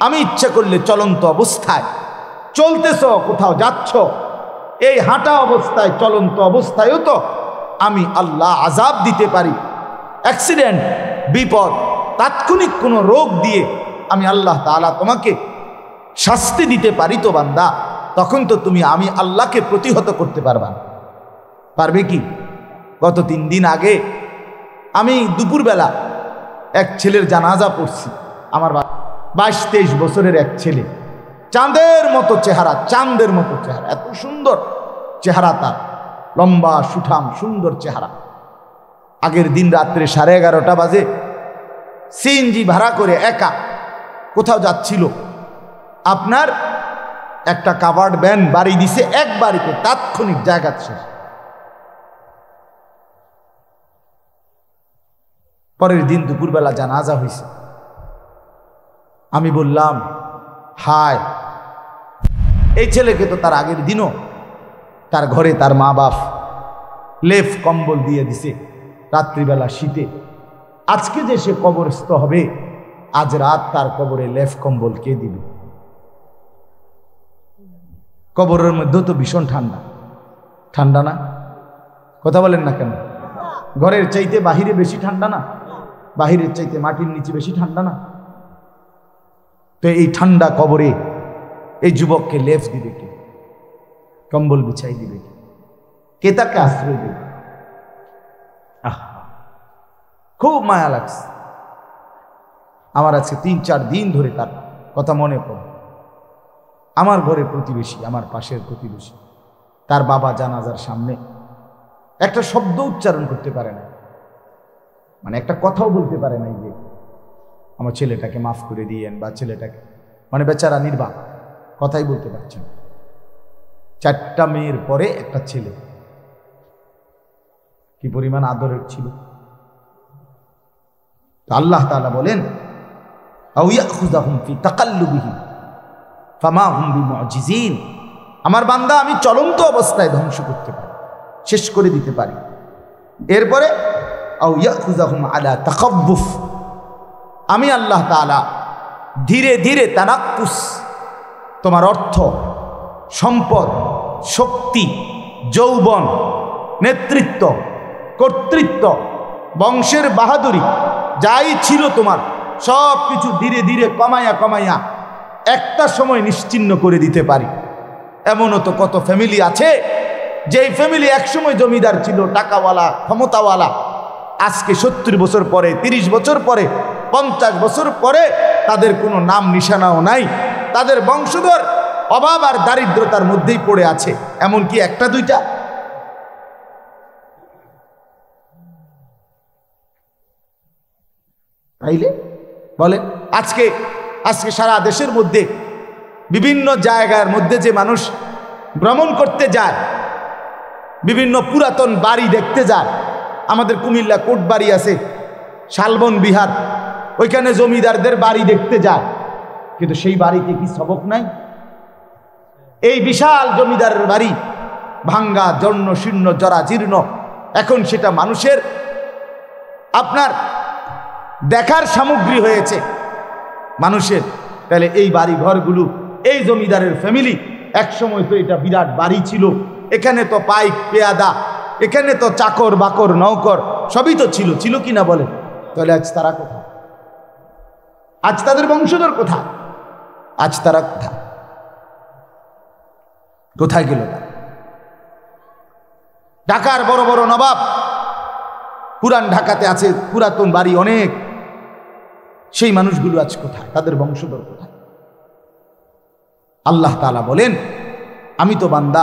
Speaker 1: আমি ইচ্ছা করলে চলন্ত অবস্থায়, চলতেছ কোথাও যাচ্ছ, এই হাঁটা অবস্থায়, চলন্ত অবস্থায়ও তো আমি আল্লাহ আযাব দিতে পারি। অ্যাক্সিডেন্ট বিপদ, তাৎক্ষণিক কোনো রোগ দিয়ে আমি আল্লাহ তাআলা তোমাকে শাস্তি দিতে পারি তো বান্দা, তখন তো তুমি আমি আল্লাহকে প্রতিহত করতে পারবা না। পারবে কি? গত 3 দিন আগে আমি দুপুরবেলা এক ছেলের জানাজা পড়ছি। আমার 22-23 বছরের এক ছেলে, চাঁদের মতো চেহারা, চাঁদের মতো চেহারা, এত সুন্দর চেহারা তার, লম্বা সুঠাম সুন্দর চেহারা। আগের দিন রাত্রে 11:30 বাজে সিএনজি ভাড়া করে একা কোথাও যাচ্ছিল, আপনার একটা কাভার্ড ভ্যান বাড়ি দিছে, এক বাড়িতে তাৎক্ষণিক জায়গা শেষ। পরের দিন দুপুরবেলা জানাজা হয়েছে। আমি বললাম, হায়, এই ছেলেকে তো তার আগের দিনও তার ঘরে তার মা বাপ লেফ কম্বল দিয়ে দিছে রাত্রিবেলা শীতে, আজকে যে সে কবরস্থ হবে, আজ রাত তার কবরে লেফ কম্বল কে দিবে? কবরের মধ্যেও তো ভীষণ ঠান্ডা, ঠান্ডা না? কথা বলেন না কেন? ঘরের চাইতে বাহিরে বেশি ঠান্ডা না? বাহিরের চাইতে মাটির নিচে বেশি ঠান্ডা না? তো এই ঠান্ডা কবরে এই যুবককে লেফ দিবে কে? কম্বল বিছাই দিবে কে? কে তাকে আশ্রয় দেবে? খুব মায়া লাগছে আমার। আজকে 3-4 দিন ধরে তার কথা মনে পড়ে। আমার ঘরে প্রতিবেশী, আমার পাশের প্রতিবেশী, তার বাবা জানাজার সামনে একটা শব্দ উচ্চারণ করতে পারে না, মানে একটা কথাও বলতে পারে না, যে আমার ছেলেটাকে মাফ করে দিয়েন, বা ছেলেটাকে, মানে বেচারা নির্বাক, কথাই বলতে পারছেন। 4টা মেয়ের পরে একটা ছেলে, কি পরিমাণ আদরের ছিল। তো আল্লাহ তাআলা বলেন, আও ইয়াখুযাহুম ফি তাকাল্লুবিহিম ফামা হুম বিমুজিজিন, আমার বান্দা আমি চলন্ত অবস্থায় ধ্বংস করতে পারি, শেষ করে দিতে পারি। এরপরে আও ইয়াখুযাহুম আলা তাকাব্বুফ, আমি আল্লাহ তাআলা ধীরে ধীরে তানাক্কুস, তোমার অর্থ, সম্পদ, শক্তি, যৌবন, নেতৃত্ব, কর্তৃত্ব, বংশের বাহাদুরি, যাই ছিল তোমার সব কিছু ধীরে ধীরে কমাইয়া কমাইয়া একটা সময় নিশ্চিহ্ন করে দিতে পারি। এমনও তো কত ফ্যামিলি আছে, যেই ফ্যামিলি একসময় জমিদার ছিল, টাকাওয়ালা, ক্ষমতাওয়ালা, আজকে 70 বছর পরে, 30 বছর পরে, 50 বছর পরে তাদের কোনো নাম নিশানাও নাই, তাদের বংশধর অভাব আর দারিদ্রতার মধ্যেই পড়ে আছে। এমনকি 1-2টা। তাইলে বলে আজকে সারা দেশের মধ্যে বিভিন্ন জায়গার মধ্যে যে মানুষ ভ্রমণ করতে যায়, বিভিন্ন পুরাতন বাড়ি দেখতে যায়, আমাদের কুমিল্লা কোটবাড়ি আছে, শালবন বিহার, ওইখানে জমিদারদের বাড়ি দেখতে যায়, কিন্তু সেই বাড়িতে কি সবক নাই? এই বিশাল জমিদারের বাড়ি ভাঙ্গা, জর্ণ শীর্ণ, জরাজীর্ণ, এখন সেটা মানুষের আপনার দেখার সামগ্রী হয়েছে মানুষের। তাহলে এই বাড়ি ঘরগুলো, এই জমিদারের ফ্যামিলি, একসময় তো এটা বিরাট বাড়ি ছিল, এখানে তো পাইক পেয়াদা, এখানে তো চাকর বাকর নৌকর সবই তো ছিল, ছিল কি না বলেন? তাহলে আজ তারা কোথায়? আজ তাদের বংশধর কোথায়? আজ তারা কোথায়? কোথায় গেল তারা? ঢাকার বড় বড় নবাব, পুরান ঢাকাতে আছে পুরাতন বাড়ি অনেক, সেই মানুষগুলো আজ কোথায়? তাদের বংশধর কোথায়? আল্লাহ তাআলা বলেন, আমি তো বান্দা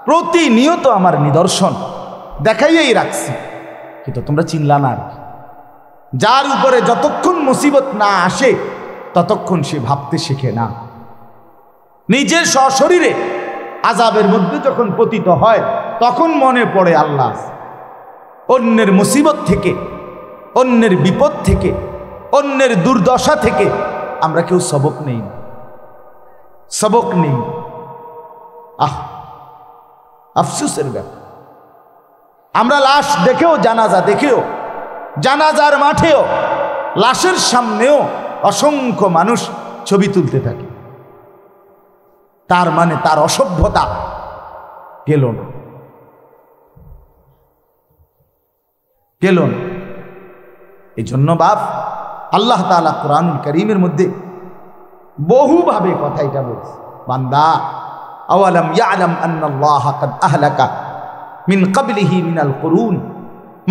Speaker 1: প্রতিনিয়ত আমার নিদর্শন দেখাইয়াই রাখছি, কিন্তু তোমরা চিনলা না। আর কি, যার উপরে যতক্ষণ মুসিবত না আসে ততক্ষণ সে ভাবতে শেখে না। নিজের সশরীরে আযাবের মধ্যে যখন পতিত হয় তখন মনে পড়ে আল্লাহ। অন্যের মুসিবত থেকে, অন্যের বিপদ থেকে, অন্যের দুর্দশা থেকে আমরা কেউ সবক নেই, সবক নেই। আফসোসের ব্যাপার। আমরা লাশ দেখেও, জানাজা দেখেও, জানাজার মাঠেও, লাশের সামনেও অসংখ্য মানুষ ছবি তুলতে থাকে। তার মানে তার অসভ্যতা গেল না, গেল না। এই জন্য বাপ আল্লাহ তাআলা কোরআনুল কারীমের মধ্যে বহুভাবে কথা এটা বলছে, বান্দা আওয়ালাম ইয়ালাম আন্নাল্লাহা কাদ আহলাকা মিন ক্বাবলিহি মিনাল কুরুন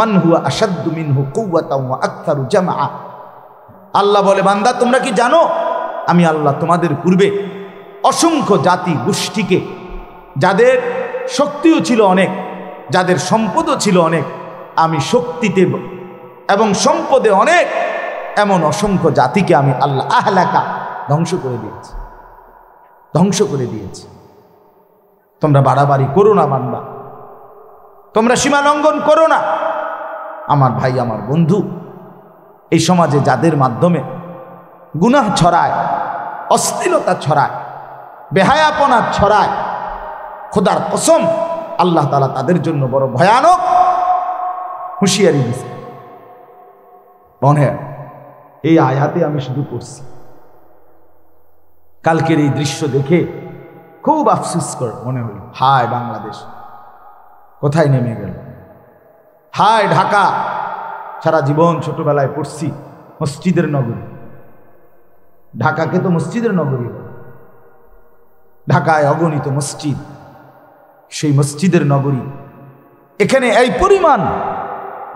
Speaker 1: মান হুয়া আশাদ্দু মিনহু কুওয়াতান ওয়া আকতারু জামআ। আল্লাহ বলে, বান্দা তোমরা কি জানো আমি আল্লাহ তোমাদের পূর্বে অসংখ্য জাতি গোষ্ঠীকে, যাদের শক্তিও ছিল অনেক, যাদের সম্পদও ছিল অনেক, আমি শক্তিতে এবং সম্পদে অনেক এমন অসংখ্য জাতিকে আমি আল্লাহ আহলাকা ধ্বংস করে দিয়েছি, ধ্বংস করে দিয়েছি। তোমরা বাড়াবাড়ি করো না বান্দা, তোমরা সীমা লঙ্ঘন করো না। আমার ভাই, আমার বন্ধু, এই সমাজে যাদের মাধ্যমে গুনাহ ছড়ায়, অশ্লীলতা ছড়ায়, বেহায়াপনা ছড়ায়, খোদার কসম আল্লাহ তাআলা তাদের জন্য বড় ভয়ানক হুঁশিয়ারি দিয়েছে। মনে এই আয়াতে আমি শুধু পড়ছি, কালকের এই দৃশ্য দেখে খুব আফসোস করে মনে হল, হায় বাংলাদেশ কোথায় নেমে গেল, হায় ঢাকা, সারা জীবন ছোটবেলায় পড়ছি মসজিদের নগরী। ঢাকাকে তো মসজিদের নগরী, ঢাকায় অগণিত মসজিদ, সেই মসজিদের নগরী, এখানে এই পরিমাণ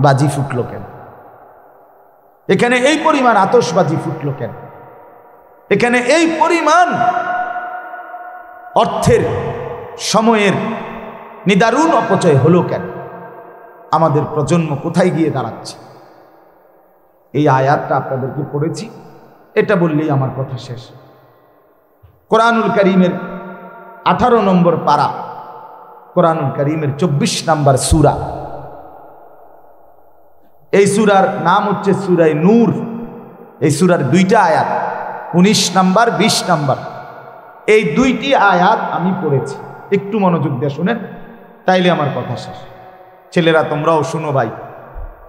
Speaker 1: বাজি ফুটলো কেন? এখানে এই পরিমাণ আতশবাজি ফুটলো কেন? এখানে এই পরিমাণ অর্থের, সময়ের নিদারুণ অপচয় হলো কেন? আমাদের প্রজন্ম কোথায় গিয়ে দাঁড়াচ্ছে? এই আয়াতটা আপনাদেরকে পড়েছি, এটা বললেই আমার কথা শেষ। কোরআনুল কারীমের 18 নম্বর পারা, কোরআনুল কারীমের 24 নম্বর সূরা। এই সূরার নাম হচ্ছে সূরা নূর। এই সূরার 2টা আয়াত, 19 নম্বর 20 নম্বর, এই 2টি আয়াত আমি পড়েছি। একটু মনোযোগ দিয়ে শুনেন, তাইলে আমার কথা শেষ। ছেলেরা তোমরাও শুনো ভাই,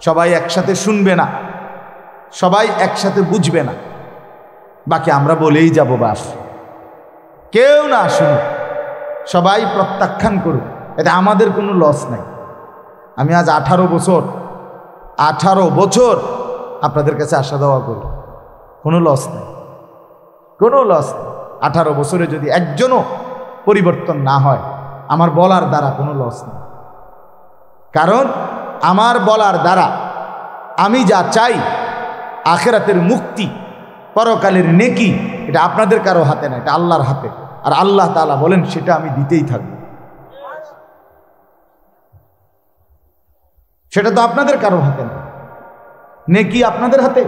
Speaker 1: সবাই একসাথে শুনবে না, সবাই একসাথে বুঝবে না, বাকি আমরা বলেই যাব বাস, কেউ না শুনুক, সবাই প্রত্যাখ্যান করুক, এটা আমাদের কোনো লস নাই। আমি আজ 18 বছর আপনাদের কাছে আসা দেওয়া করি, কোনো লস নেই, কোনো লস নেই। 18 বছরে যদি একজনও পরিবর্তন না হয়, আমার বলার দ্বারা কোনো লস নেই। কারণ আমার বলার দ্বারা আমি যা চাই, আখিরাতের মুক্তি, পরকালের নেকি, এটা আপনাদের কারো হাতে না, এটা আল্লাহর হাতে। আর আল্লাহ তাআলা বলেন সেটা আমি দিতেই থাকব। সেটা তো আপনাদের কারো হাতে না। নেকি আপনাদের হাতে,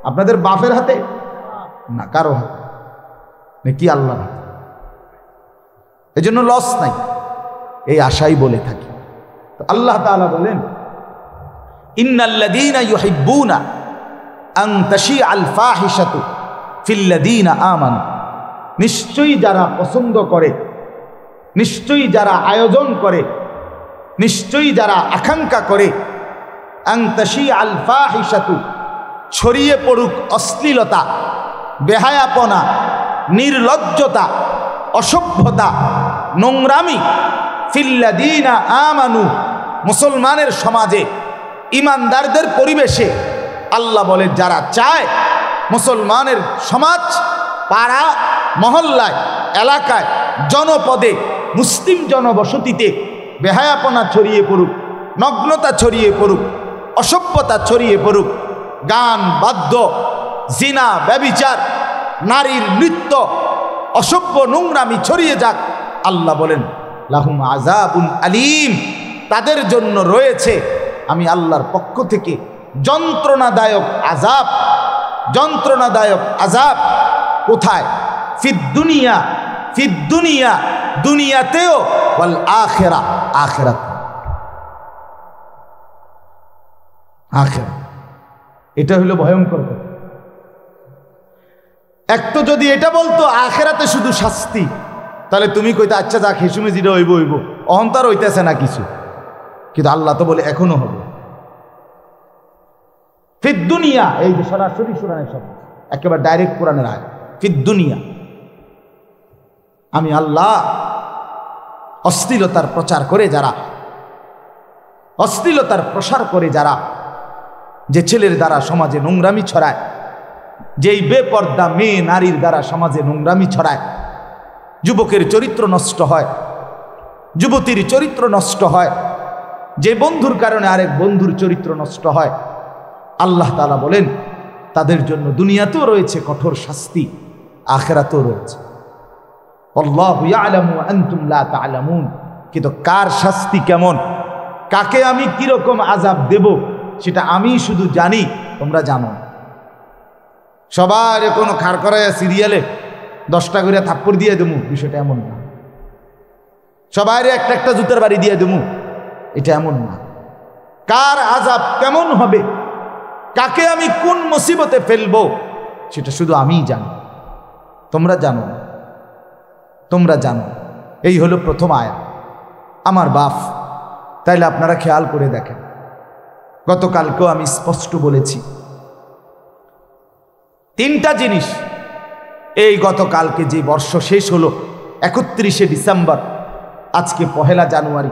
Speaker 1: আপনাদের বাপের হাতে না, কারো হাতে নেকি আল্লাহর হাতে। এজন্য লস নাই, এই আশাই বলে থাকি। তো আল্লাহ তাআলা বলেন, ইন্নাল্লাযীনা ইউহিব্বুনা আন তাশিআল ফাহিশাতু ফিল্লাযীনা আমানু, নিশ্চয়ই যারা পছন্দ করে, নিশ্চয়ই যারা আয়োজন করে, নিশ্চয়ই যারা আকাঙ্ক্ষা করে, আন তাশিআল ফাহিশাতু, ছড়িয়ে পড়ুক অশ্লীলতা, বেহায়াপনা, নির্লজ্জতা, অসভ্যতা, নোংরামি, ফিল্লাযীনা আমানু, মুসলমানের সমাজে, ইমানদারদের পরিবেশে। আল্লাহ বলে যারা চায় মুসলমানের সমাজ, পাড়া মহল্লায়, এলাকায়, জনপদে, মুসলিম জনবসতিতে বেহায়াপনা ছড়িয়ে পড়ুক, নগ্নতা ছড়িয়ে পড়ুক, অসভ্যতা ছড়িয়ে পড়ুক, গান বাদ্য, জিনা ব্যভিচার, নারীর নৃত্য, অসভ্য নোংরামি ছড়িয়ে যাক, আল্লাহ বলেন লাহুম আযাবুন আলীম, তাদের জন্য রয়েছে আমি আল্লাহর পক্ষ থেকে যন্ত্রণাদায়ক আযাব। যন্ত্রণাদায়ক আযাব কোথায়? ফিদ দুনিয়া, ফিদ দুনিয়া, দুনিয়াতেও, ওয়াল আখিরা, আখিরাত, আখিরা। এটা হলো ভয়ঙ্কর কথা। এক তো যদি এটা বলতো আখিরাতে শুধু শাস্তি, তাহলে তুমি কইতে আচ্ছা যা খেসুমে জিরে হইব হইব, অহংকার হইতেছে না কিছু। কিন্তু আল্লাহ তো বলে এখনো হবে। ফিদ দুনিয়া, এই যে সরাসরি কোরআনের শব্দ, একেবারে ডাইরেক্ট কোরআনের আয়াত। ফিদ দুনিয়া, আমি আল্লাহ অশ্লীলতার প্রচার করে যারা, অশ্লীলতার প্রসার করে যারা, যে ছেলের দ্বারা সমাজে নোংরামি ছড়ায়, যেই বেপর্দা মেয়ে নারীর দ্বারা সমাজে নোংরামি ছড়ায়, যুবকের চরিত্র নষ্ট হয়, যুবতীর চরিত্র নষ্ট হয়, যে বন্ধুর কারণে আরেক বন্ধুর চরিত্র নষ্ট হয়, আল্লাহ তাআলা বলেন তাদের জন্য দুনিয়াতেও রয়েছে কঠোর শাস্তি, আখিরাতেও রয়েছে। আল্লাহু ইয়ালামু ওয়া আনতুম লা তা'লামুন। কিন্তু কার শাস্তি কেমন, কাকে আমি কিরকম আযাব দেব, সেটা আমি শুধু জানি, তোমরা জানো না। সবার কোনো খাড় করাইয়া সিরিয়ালে 10টা করে থাপ্পড় দিয়ে দেবো, বিষয়টা এমন না। সবাই একটা একটা জুতার বাড়ি দিয়ে দেবো, এটা এমন না। কার আযাব কেমন হবে, কাকে আমি কোন মুসিবতে ফেলবো, সেটা শুধু আমিই জানি, তোমরা জানো না, তোমরা জানো। এই হলো প্রথম আয়াত। আমার বাপ, তাইলে আপনারা খেয়াল করে দেখেন, গতকালকেও আমি স্পষ্ট বলেছি 3টা জিনিস। এই গতকালকে যে বর্ষ শেষ হলো 31শে ডিসেম্বর, আজকে 1 জানুয়ারি,